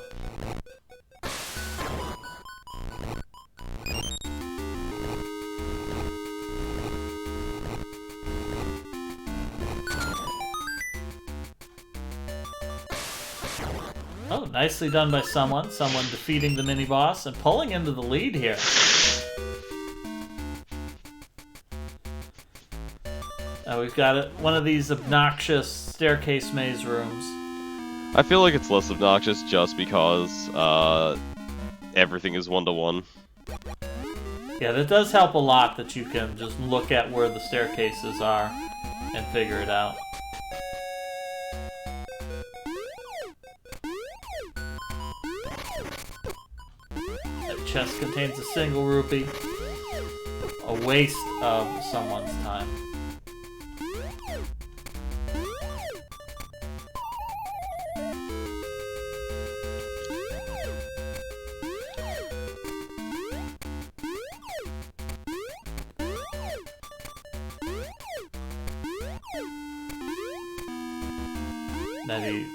Oh, nicely done by someone. Someone defeating the mini-boss and pulling into the lead here. We've got one of these obnoxious staircase maze rooms. I feel like it's less obnoxious just because everything is 1-to-1. Yeah, that does help a lot that you can just look at where the staircases are and figure it out. Chest contains a single rupee. A waste of someone's time. Nettie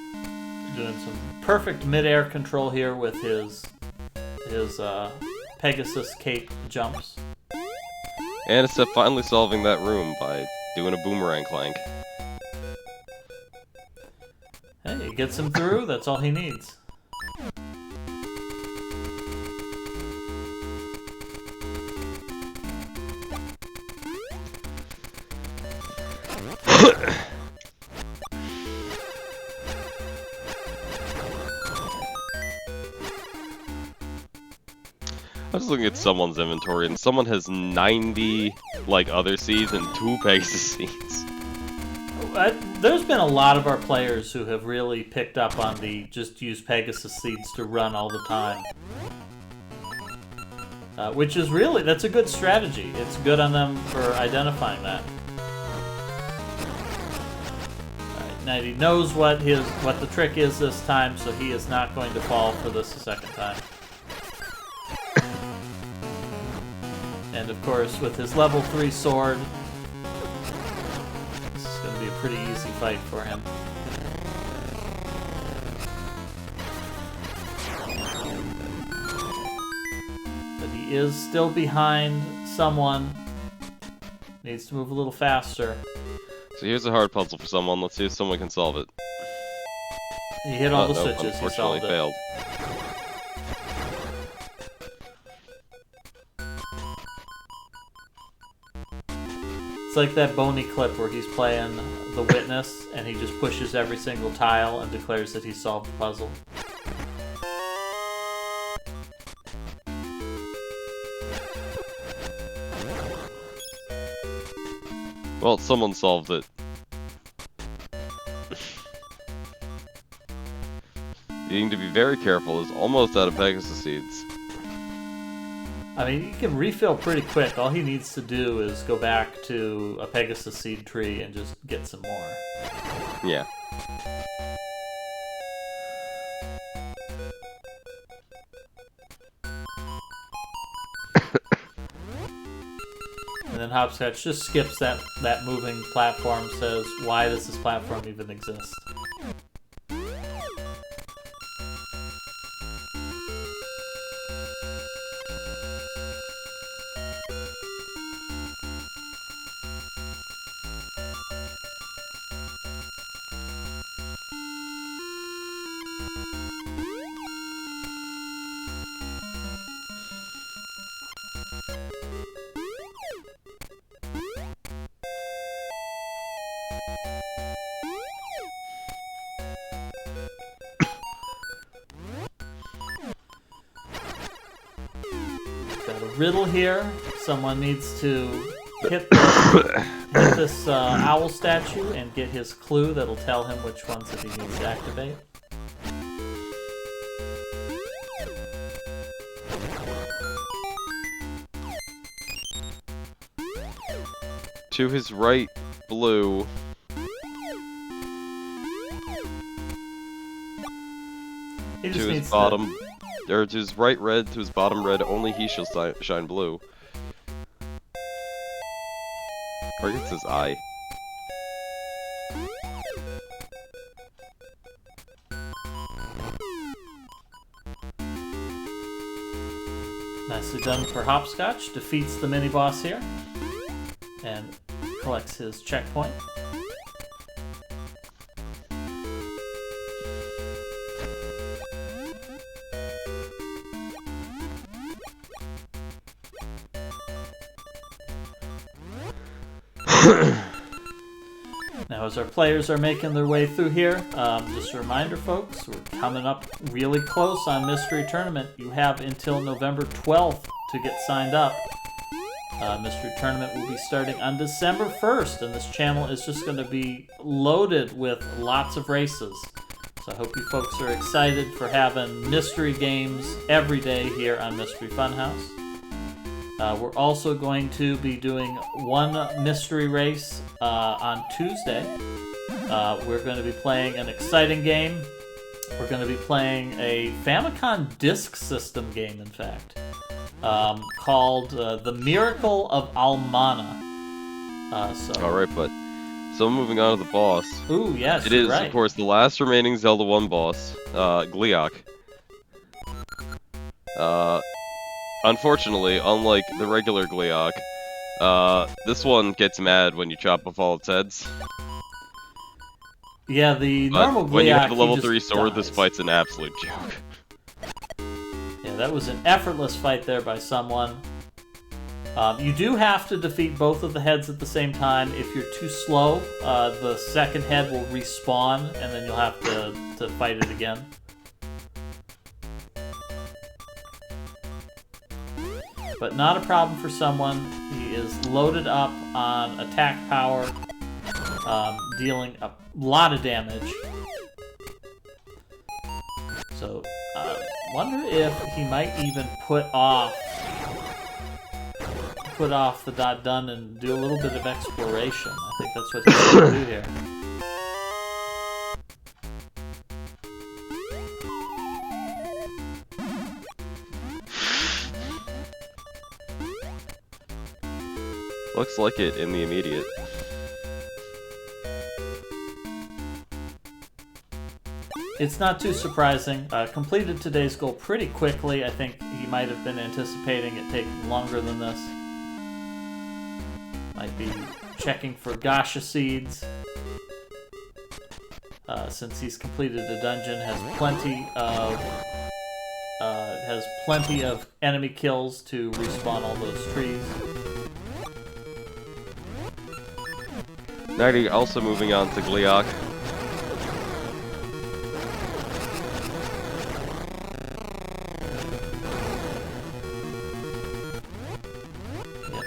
doing some perfect mid-air control here with his Pegasus cape jumps. And it's finally solving that room by doing a boomerang clank. Hey, he gets him through, that's all he needs. I was looking at someone's inventory, and someone has 90, like, other seeds and 2 Pegasus seeds. There's been a lot of our players who have really picked up on the just use Pegasus seeds to run all the time. Which is really, that's a good strategy. It's good on them for identifying that. Alright, Nighty knows what the trick is this time, so he is not going to fall for this a second time. And of course, with his level 3 sword, this is going to be a pretty easy fight for him. But he is still behind someone. Needs to move a little faster. So here's a hard puzzle for someone. Let's see if someone can solve it. He hit all the switches. He solved it. Failed. It's like that Boney clip where he's playing the witness and he just pushes every single tile and declares that he solved the puzzle. Well, someone solved it. Needing to be very careful is almost out of Pegasus seeds. I mean, he can refill pretty quick. All he needs to do is go back to a Pegasus seed tree and just get some more. Yeah. And then Hopscotch just skips that moving platform, says, why does this platform even exist? Got a riddle here. Someone needs to hit this owl statue and get his clue that'll tell him which ones that he needs to activate. To his right, blue. He To just his needs bottom, or to his right red, to his bottom red, only he shall shine blue. Or I guess his eye. Nicely done for Hopscotch. Defeats the mini-boss here. And collects his checkpoint. Now, as our players are making their way through here, just a reminder, folks, we're coming up really close on Mystery Tournament. You have until November 12th to get signed up. Mystery Tournament will be starting on December 1st, and this channel is just going to be loaded with lots of races. So I hope you folks are excited for having mystery games every day here on Mystery Funhouse. We're also going to be doing one mystery race on Tuesday. We're going to be playing an exciting game. We're going to be playing a Famicom Disk System game, in fact, called The Miracle of Almana. Alright, but so moving on to the boss. Ooh, yes, It is, right. of course, the last remaining Zelda 1 boss, Gleeok. Unfortunately, unlike the regular Gleeok, this one gets mad when you chop off all its heads. Yeah, the But normal Gleeok, when you have a he level just 3 sword, this dies. fight's an absolute joke. Yeah, that was an effortless fight there by someone. You do have to defeat both of the heads at the same time. If you're too slow, the second head will respawn, and then you'll have to fight it again. but not a problem for someone. He is loaded up on attack power, dealing a lot of damage. So, wonder if he might even put off the dot done and do a little bit of exploration. I think that's what he's going to do here. Looks like it in the immediate. It's not too surprising. Completed today's goal pretty quickly. I think he might have been anticipating it taking longer than this. Might be checking for Gasha seeds. Since he's completed a dungeon, has plenty of enemy kills to respawn all those trees. Nighty also moving on to Gliok.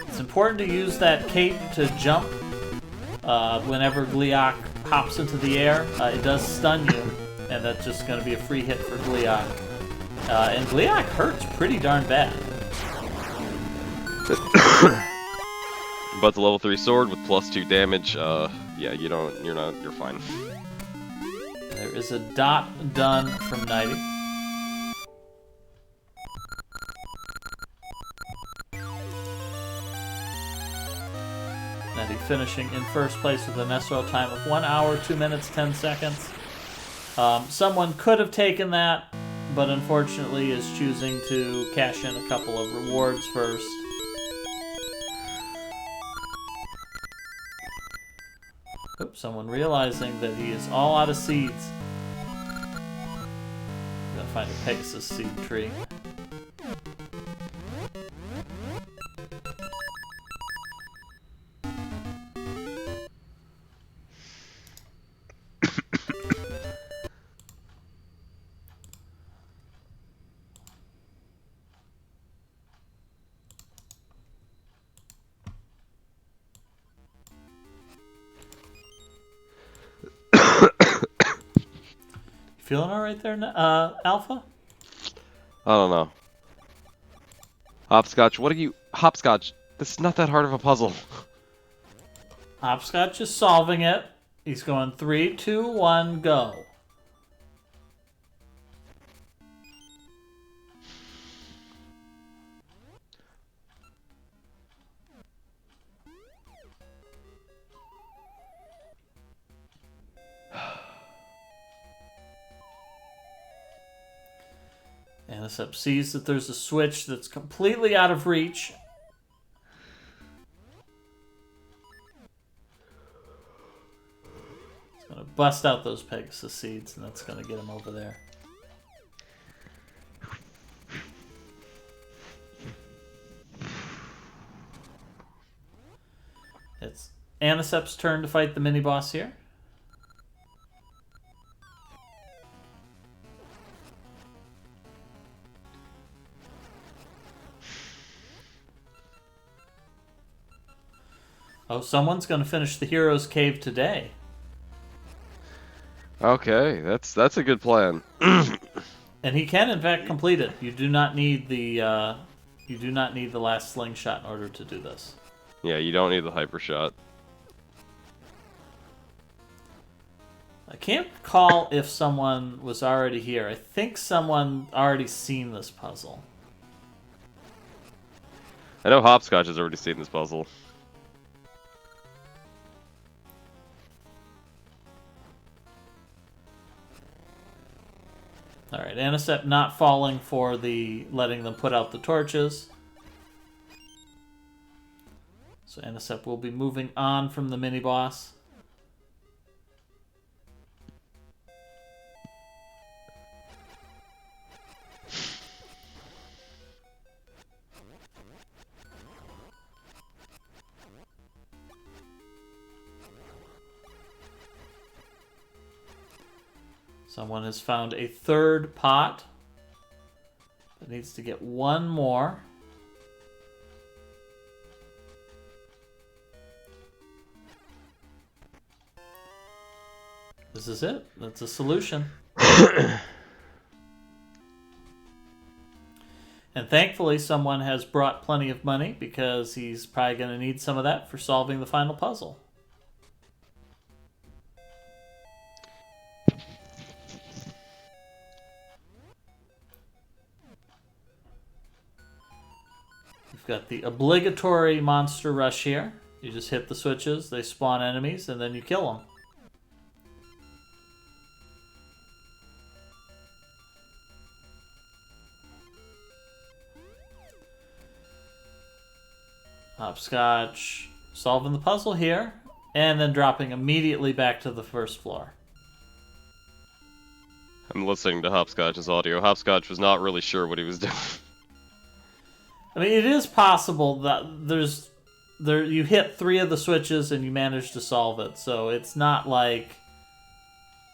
It's important to use that cape to jump whenever Gliok hops into the air. It does stun you, and that's just going to be a free hit for Gliok. And Gliok hurts pretty darn bad. But the level 3 sword with +2 damage, yeah, you're fine. There is a dot done from Nighty. Nighty finishing in first place with an SRL time of 1 hour, 2 minutes, 10 seconds. Someone could have taken that, but unfortunately is choosing to cash in a couple of rewards first. Oops, someone realizing that he is all out of seeds. Gotta find a Pegasus seed tree. Feeling all right there, Alpha? I don't know. Hopscotch, what are you... Hopscotch, this is not that hard of a puzzle. Hopscotch is solving it. He's going 3, 2, 1, go. Anisep sees that there's a switch that's completely out of reach. He's going to bust out those Pegasus seeds, and that's going to get him over there. It's Anisep's turn to fight the mini-boss here. Oh, someone's going to finish the Hero's Cave today. Okay, that's a good plan. And he can, in fact, complete it. You do not need the last slingshot in order to do this. Yeah, you don't need the hyper shot. I can't recall if someone was already here. I think someone already seen this puzzle. I know Hopscotch has already seen this puzzle. Alright, Anisep not falling for the letting them put out the torches. So Anisep will be moving on from the mini-boss. Someone has found a third pot, but needs to get one more. This is it. That's a solution. And thankfully, someone has brought plenty of money because he's probably going to need some of that for solving the final puzzle. We've got the obligatory monster rush here. You just hit the switches, they spawn enemies, and then you kill them. Hopscotch solving the puzzle here, and then dropping immediately back to the first floor. I'm listening to Hopscotch's audio. Hopscotch was not really sure what he was doing. I mean, it is possible that you hit 3 of the switches and you manage to solve it, so it's not like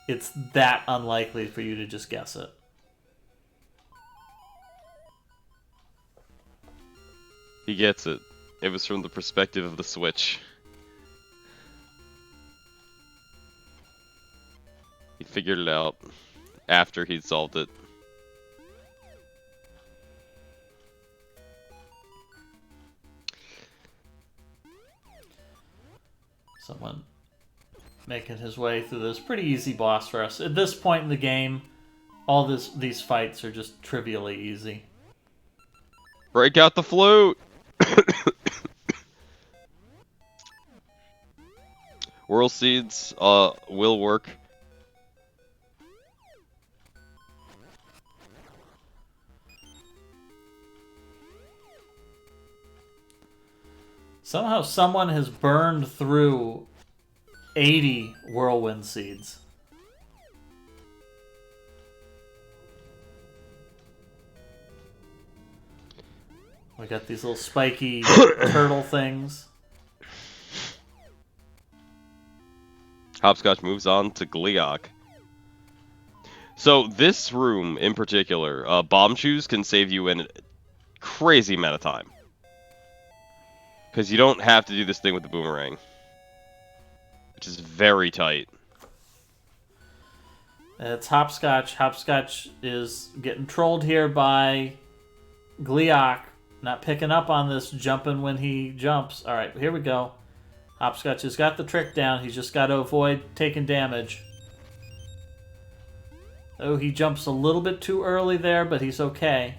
it's that unlikely for you to just guess it. He gets it. It was from the perspective of the Switch. He figured it out after he'd solved it. Someone making his way through this pretty easy boss for us. At this point in the game, all these fights are just trivially easy. Break out the flute! Whirl Seeds will work. Somehow someone has burned through 80 whirlwind seeds. We got these little spiky turtle things. Hopscotch moves on to Gliok. So this room in particular, bomb shoes can save you in a crazy amount of time. Because you don't have to do this thing with the boomerang. Which is very tight. It's Hopscotch. Hopscotch is getting trolled here by Gliok. Not picking up on this, jumping when he jumps. Alright, here we go. Hopscotch has got the trick down. He's just got to avoid taking damage. Oh, he jumps a little bit too early there, but he's okay.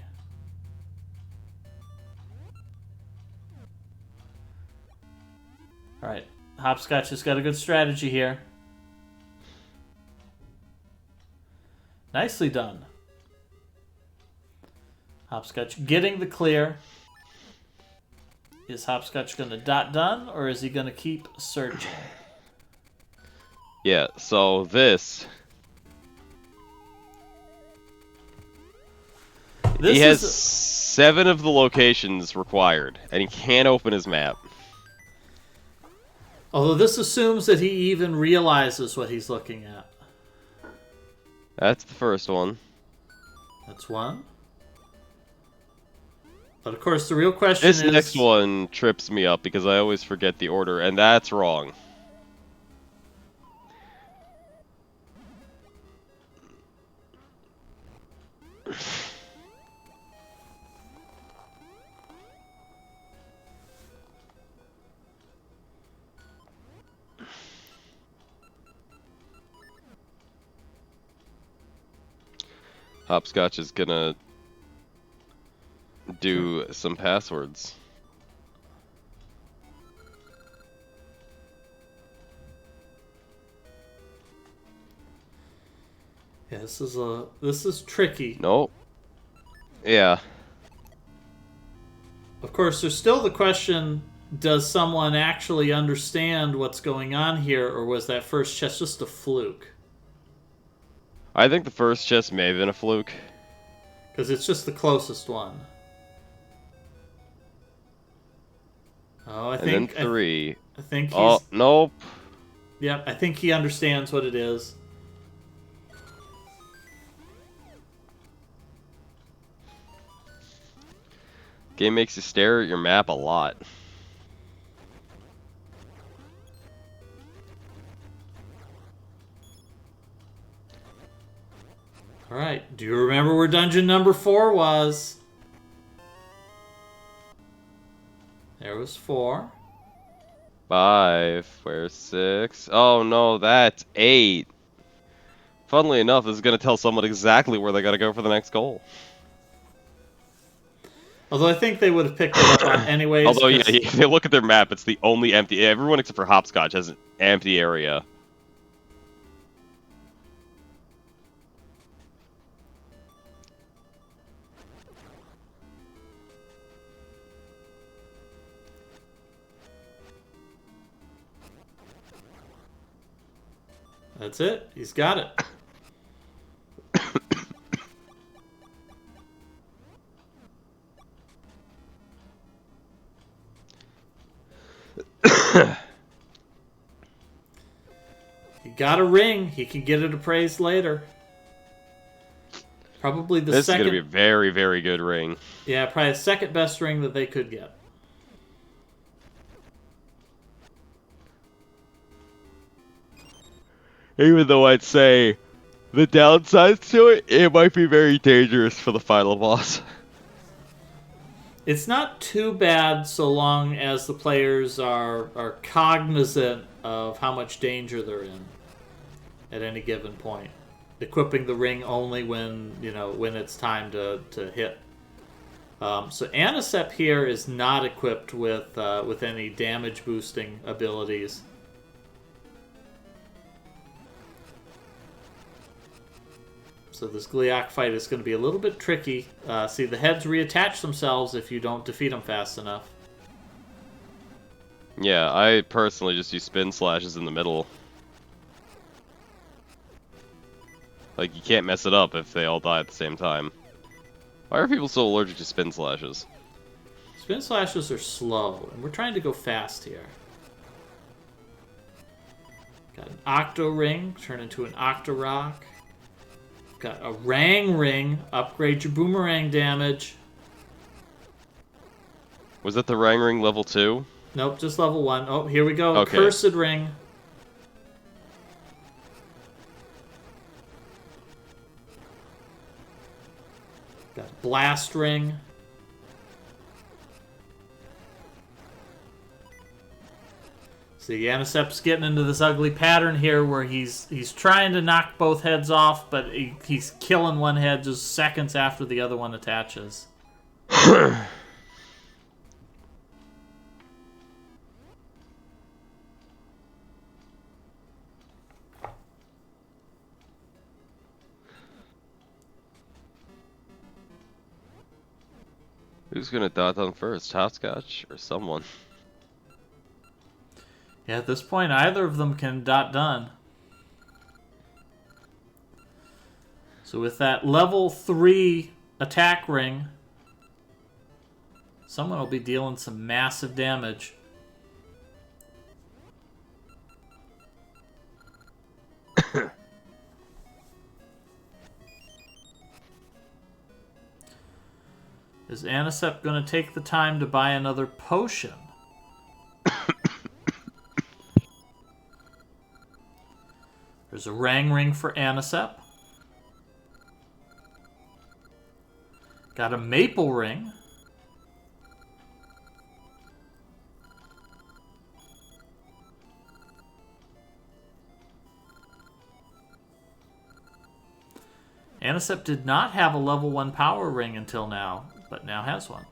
Alright, Hopscotch has got a good strategy here. Nicely done. Hopscotch getting the clear. Is Hopscotch going to done, or is he going to keep searching? Yeah, so this... he has 7 of the locations required, and he can't open his map. Although this assumes that he even realizes what he's looking at. That's the first one. That's one. But of course, the real question is... This next one trips me up because I always forget the order, and that's wrong. Hopscotch is gonna do some passwords. Yeah, this is tricky. Nope. Yeah. Of course, there's still the question, does someone actually understand what's going on here, or was that first chest just a fluke? I think the first chest may have been a fluke. Because it's just the closest one. Oh, I think... And then 3. I think he's... Oh, nope. Yep, I think he understands what it is. Game makes you stare at your map a lot. Alright, do you remember where dungeon number 4 was? There was 4. 5. Where's 6? Oh no, that's 8. Funnily enough, this is going to tell someone exactly where they got to go for the next goal. Although I think they would have picked it up on anyways. Although, yeah, if they look at their map, it's the only empty... Everyone except for Hopscotch has an empty area. That's it. He's got it. He got a ring. He can get it appraised later. Probably the This second... is going to be a very, very good ring. Yeah, probably the second best ring that they could get. Even though I'd say the downsides to it, it might be very dangerous for the final boss. It's not too bad so long as the players are cognizant of how much danger they're in at any given point. Equipping the ring only when it's time to hit. So Anisep here is not equipped with any damage boosting abilities. So this Gliok fight is going to be a little bit tricky. See, the heads reattach themselves if you don't defeat them fast enough. Yeah, I personally just use spin slashes in the middle. Like, you can't mess it up if they all die at the same time. Why are people so allergic to spin slashes? Spin slashes are slow, and we're trying to go fast here. Got an Octo Ring, turn into an Octo Rock. Got a Rang Ring, upgrade your boomerang damage. Was that the Rang Ring level 2? Nope, just level 1. Oh, here we go. Okay. Cursed Ring. Got a Blast Ring. See, Anisep's getting into this ugly pattern here where he's trying to knock both heads off, but he's killing one head just seconds after the other one attaches. Who's gonna dot on first, Hopscotch or someone? Yeah, at this point, either of them can dot done. So with that level 3 attack ring, someone will be dealing some massive damage. Is Anisep going to take the time to buy another potion? There's a Rang Ring for Anisep. Got a Maple Ring. Anisep did not have a level 1 power ring until now, but now has one.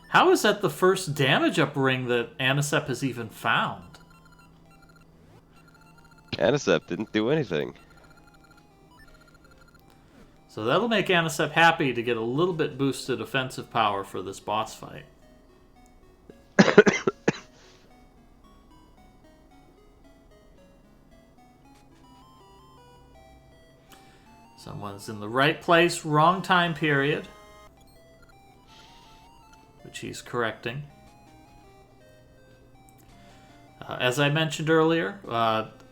How is that the first damage up ring that Anisep has even found? Anisep didn't do anything. So that'll make Anisep happy to get a little bit boosted offensive power for this boss fight. Someone's in the right place, wrong time period. Which he's correcting. As I mentioned earlier,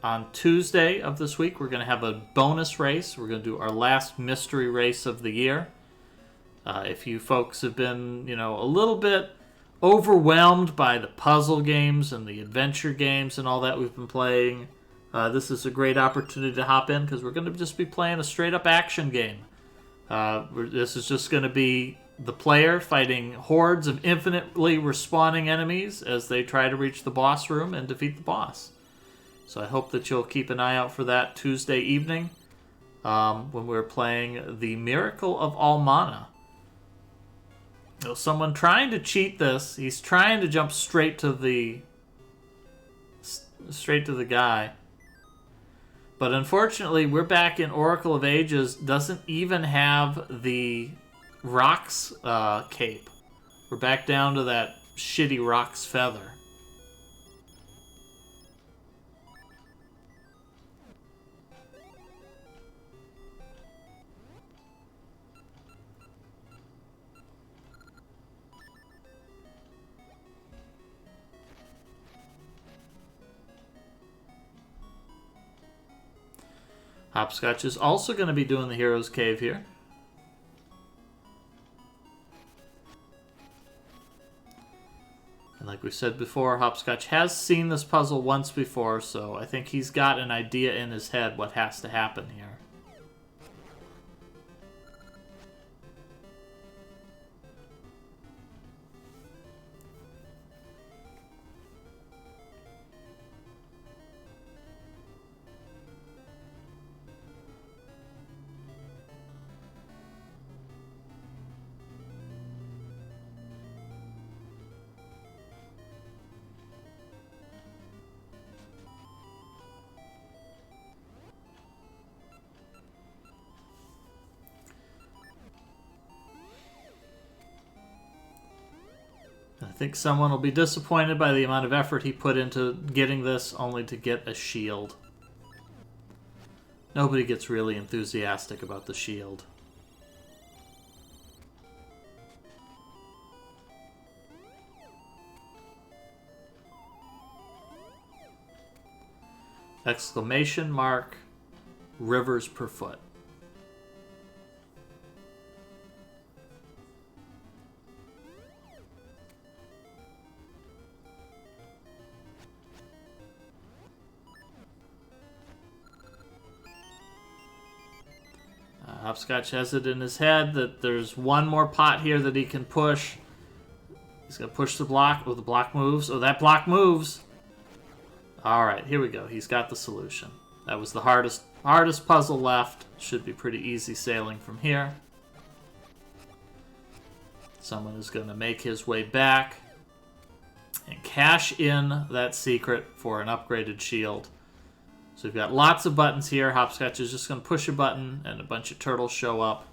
on Tuesday of this week, we're going to have a bonus race. We're going to do our last mystery race of the year. If you folks have been, a little bit overwhelmed by the puzzle games and the adventure games and all that we've been playing, this is a great opportunity to hop in because we're going to just be playing a straight-up action game. This is just going to be the player fighting hordes of infinitely respawning enemies as they try to reach the boss room and defeat the boss. So I hope that you'll keep an eye out for that Tuesday evening when we're playing the Miracle of All Mana. So someone trying to cheat this, he's trying to jump straight to the guy. But unfortunately, we're back in Oracle of Ages, doesn't even have the Rock's cape. We're back down to that shitty Rock's feather. Hopscotch is also going to be doing the Hero's Cave here. And like we said before, Hopscotch has seen this puzzle once before, so I think he's got an idea in his head what has to happen here. I think someone will be disappointed by the amount of effort he put into getting this, only to get a shield. Nobody gets really enthusiastic about the shield. Exclamation mark, rivers per foot. Hopscotch has it in his head that there's one more pot here that he can push. He's going to push the block. Oh, the block moves. Oh, that block moves. All right, here we go. He's got the solution. That was the hardest puzzle left. Should be pretty easy sailing from here. Someone is going to make his way back and cash in that secret for an upgraded shield. So we've got lots of buttons here. Hopscotch is just going to push a button and a bunch of turtles show up.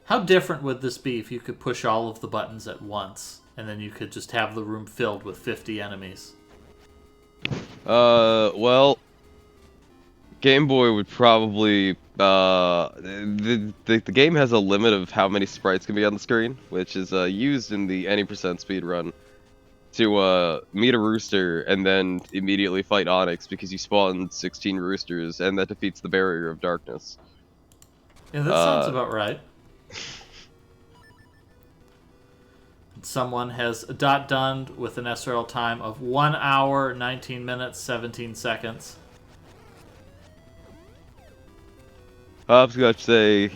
How different would this be if you could push all of the buttons at once and then you could just have the room filled with 50 enemies? Well, Game Boy would probably the game has a limit of how many sprites can be on the screen, which is used in the any percent speed run to meet a rooster and then immediately fight Onyx because you spawn 16 roosters and that defeats the barrier of darkness. Yeah, that sounds about right. Someone has done with an SRL time of 1 hour, 19 minutes, 17 seconds. Hopscotch say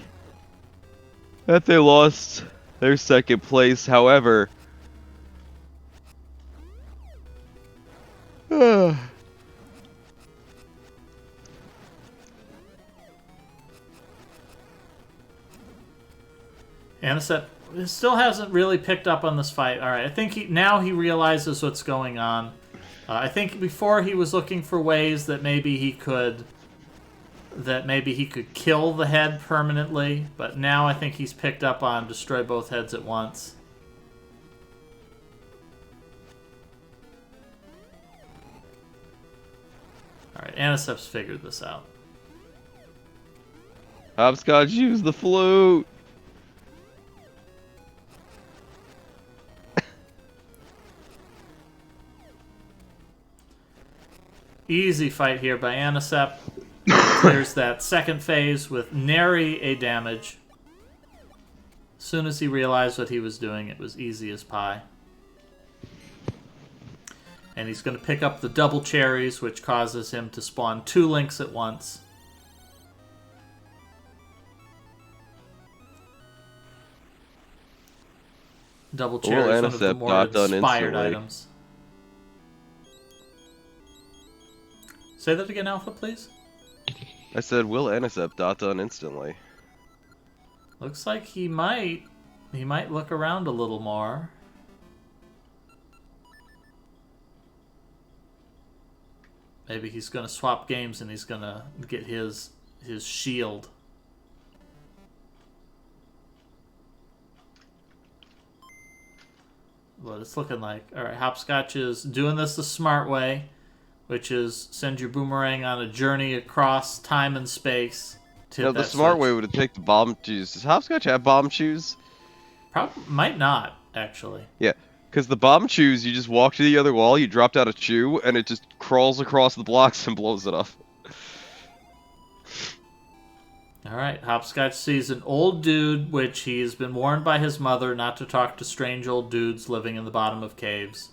that they lost their second place, however. Anisette still hasn't really picked up on this fight. All right, I think now he realizes what's going on. I think before he was looking for ways that maybe he could kill the head permanently, but now I think he's picked up on destroy both heads at once. All right, Anicep's figured this out. Hopscotch used the flute. Easy fight here by Anisep. Clears that second phase with nary a damage. As soon as he realized what he was doing, it was easy as pie. And he's going to pick up the double cherries, which causes him to spawn 2 links at once. Double cherries, one of the more inspired items. Say that again, Alpha, please. I said, will Anisep done instantly? Looks like he might look around a little more. Maybe he's going to swap games and he's going to get his shield. What it's looking like. Alright, Hopscotch is doing this the smart way, which is send your boomerang on a journey across time and space. No, the smart way would take the bomb shoes. Does Hopscotch have bomb shoes? Might not, actually. Yeah, because the bomb shoes, you just walk to the other wall, you drop down a chew, and it just crawls across the blocks and blows it up. Alright, Hopscotch sees an old dude, which he's been warned by his mother not to talk to strange old dudes living in the bottom of caves.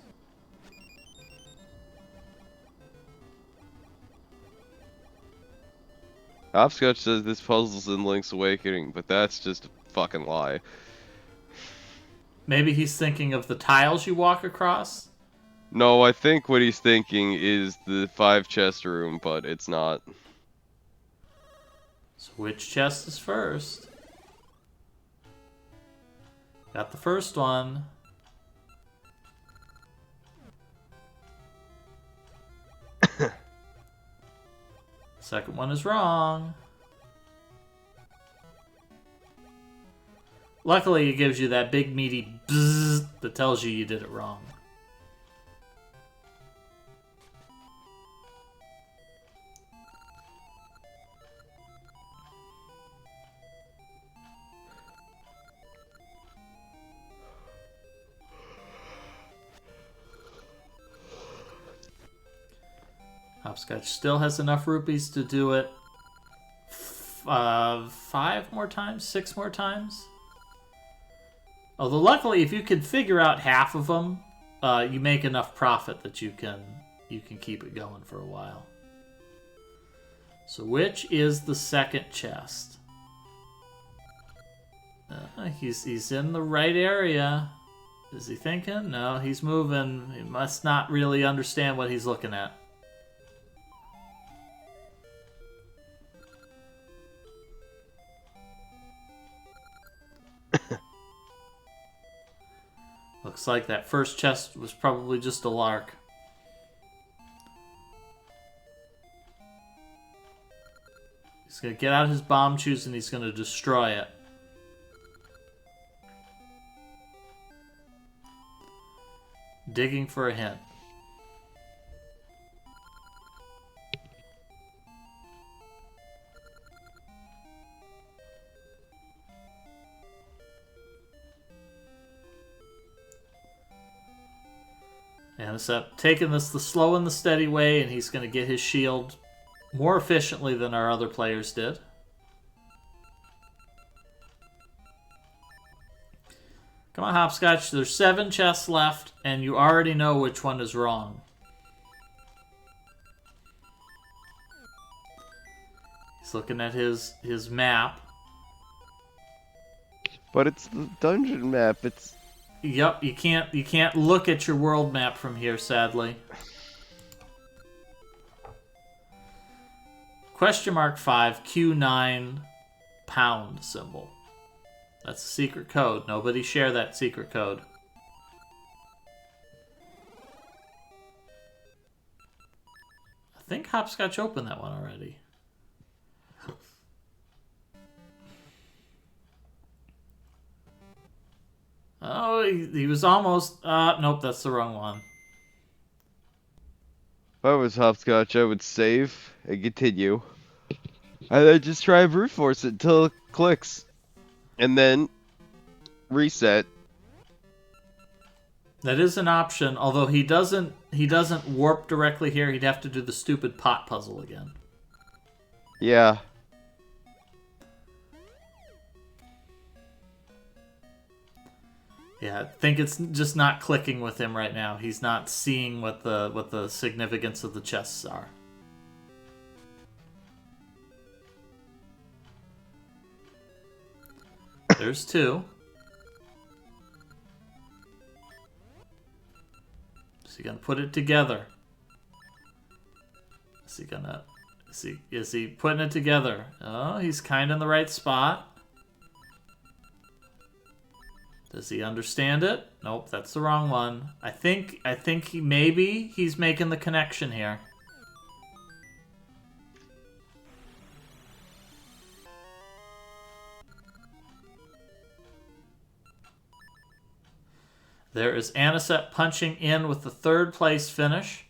Hopscotch says this puzzle's in Link's Awakening, but that's just a fucking lie. Maybe he's thinking of the tiles you walk across? No, I think what he's thinking is the 5 chest room, but it's not. So which chest is first? Got the first one. Second one is wrong. Luckily, it gives you that big meaty bzzz that tells you did it wrong. Hopscotch still has enough rupees to do it 5 more times, 6 more times. Although luckily, if you can figure out half of them, you make enough profit that you can keep it going for a while. So which is the second chest? He's in the right area. Is he thinking? No, he's moving. He must not really understand what he's looking at. Looks like that first chest was probably just a lark. He's going to get out his bomb shoes and he's going to destroy it. Digging for a hint. Anisep taking this the slow and the steady way, and he's going to get his shield more efficiently than our other players did. Come on, Hopscotch. There's 7 chests left, and you already know which one is wrong. He's looking at his map. But it's the dungeon map. It's... Yep, you can't look at your world map from here, sadly. Question mark 5 Q9 pound symbol. That's a secret code. Nobody share that secret code. I think Hopscotch opened that one already. Oh, he was almost... nope, that's the wrong one. If I was Hopscotch, I would save and continue. And then just try and brute force it until it clicks. And then reset. That is an option, although he doesn't warp directly here. He'd have to do the stupid pot puzzle again. Yeah. Yeah, I think it's just not clicking with him right now. He's not seeing what the significance of the chests are. There's 2. Is he gonna put it together? Is he putting it together? Oh, he's kind of in the right spot. Does he understand it? Nope, that's the wrong one. I think he's making the connection here. There is Anisette punching in with the 3rd place finish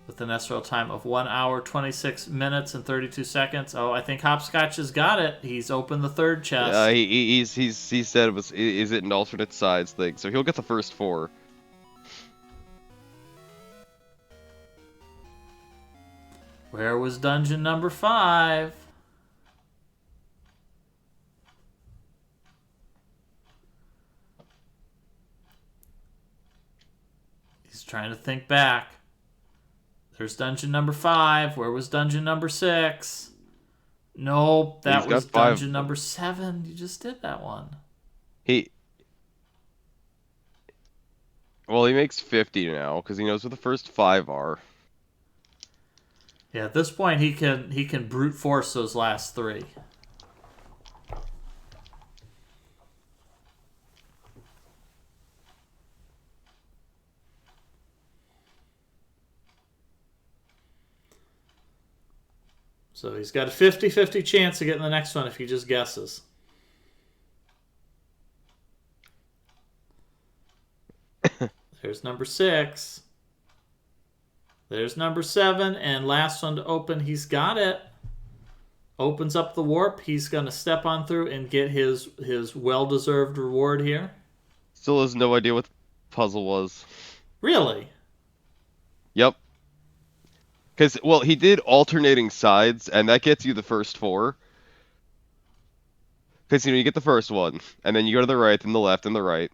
with an SRL time of 1 hour, 26 minutes, and 32 seconds. Oh, I think Hopscotch has got it. He's opened the 3rd chest. He said it was, is it an alternate sides thing? So he'll get the first 4. Where was dungeon number 5? He's trying to think back. There's dungeon number 5. Where was dungeon number 6? Nope, that was dungeon number 7. You just did that one. Well, he makes 50 now because he knows what the first 5 are. Yeah, at this point he can brute force those last 3. So he's got a 50-50 chance of getting the next one if he just guesses. There's number 6. There's number 7. And last one to open. He's got it. Opens up the warp. He's going to step on through and get his well-deserved reward here. Still has no idea what the puzzle was. Really? Yep. Because, well, he did alternating sides, and that gets you the first 4. Because, you get the first one, and then you go to the right, then the left, and the right.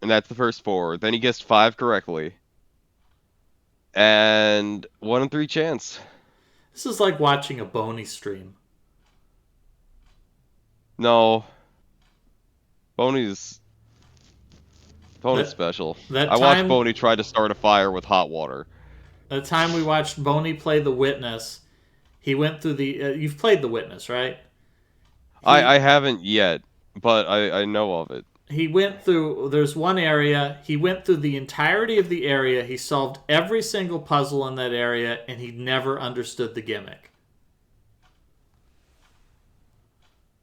And that's the first 4. Then he gets 5 correctly. And 1 in 3 chance. This is like watching a Boney stream. No. Boney's special. I watched Boney try to start a fire with hot water. The time we watched Boney play The Witness, he went through the... you've played The Witness, right? I haven't yet, but I know of it. He went through... There's one area. He went through the entirety of the area. He solved every single puzzle in that area, and he never understood the gimmick.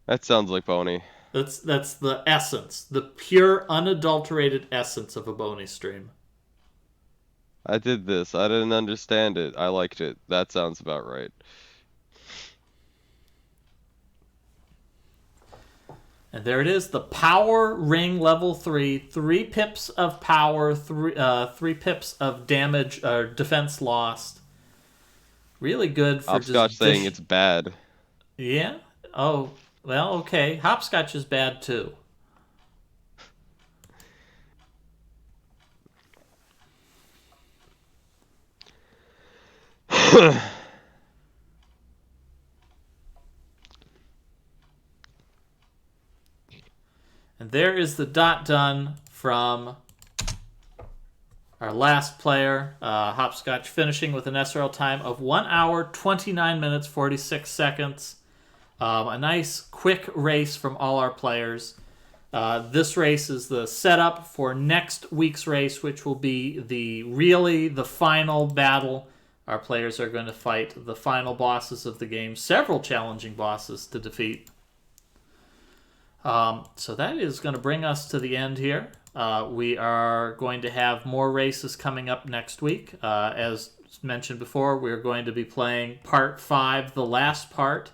That sounds like Boney. That's the essence. The pure, unadulterated essence of a Boney stream. I did this. I didn't understand it. I liked it. That sounds about right. And there it is, the Power Ring Level 3. 3 pips of power, 3 pips of damage or defense lost. Really good for Hopscotch saying it's bad. Yeah? Oh, well, okay. Hopscotch is bad too. And there is the dot done from our last player, Hopscotch, finishing with an SRL time of 1 hour, 29 minutes, 46 seconds. A nice, quick race from all our players. This race is the setup for next week's race, which will be the final battle. Our players are going to fight the final bosses of the game. Several challenging bosses to defeat. So that is going to bring us to the end here. We are going to have more races coming up next week. As mentioned before, we're going to be playing Part 5, the last part.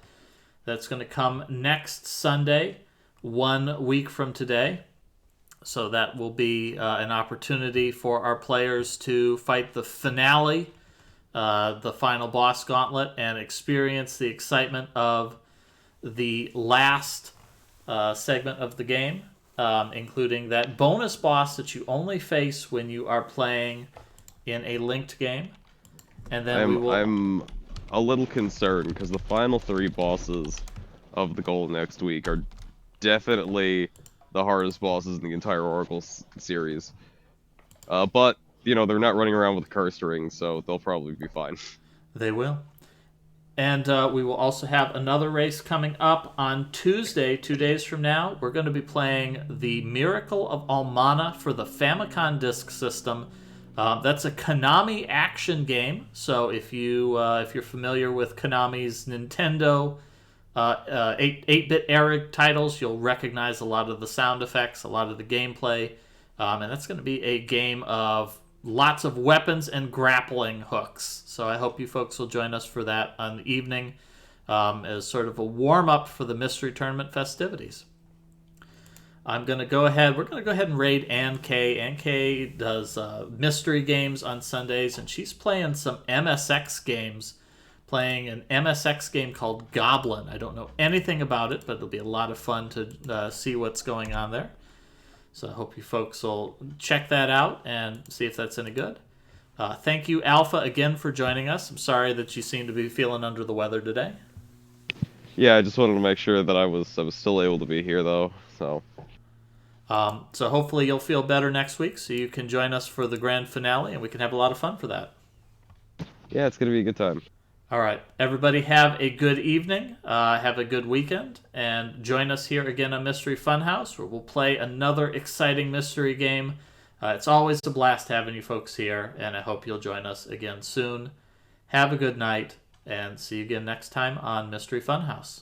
That's going to come next Sunday, 1 week from today. So that will be an opportunity for our players to fight the finale, the final boss gauntlet, and experience the excitement of the last segment of the game, including that bonus boss that you only face when you are playing in a linked game. And then I'm a little concerned because the final 3 bosses of the goal next week are definitely the hardest bosses in the entire Oracle series. But you know, they're not running around with cursed rings, so they'll probably be fine. They will. And we will also have another race coming up on Tuesday, 2 days from now. We're going to be playing the Miracle of Almana for the Famicom Disk System. That's a Konami action game. So if you're familiar with Konami's Nintendo 8-bit era titles, you'll recognize a lot of the sound effects, a lot of the gameplay. And that's going to be a game of lots of weapons and grappling hooks. So I hope you folks will join us for that on the evening as sort of a warm-up for the Mystery Tournament festivities. We're going to go ahead and raid Ann K. Ann K does mystery games on Sundays, and she's playing some MSX games, playing an MSX game called Goblin. I don't know anything about it, but it'll be a lot of fun to see what's going on there. So I hope you folks will check that out and see if that's any good. Thank you, Alpha, again for joining us. I'm sorry that you seem to be feeling under the weather today. Yeah, I just wanted to make sure that I was still able to be here, though. So hopefully you'll feel better next week so you can join us for the grand finale, and we can have a lot of fun for that. Yeah, it's going to be a good time. All right. Everybody have a good evening. Have a good weekend. And join us here again on Mystery Funhouse, where we'll play another exciting mystery game. It's always a blast having you folks here, and I hope you'll join us again soon. Have a good night, and see you again next time on Mystery Funhouse.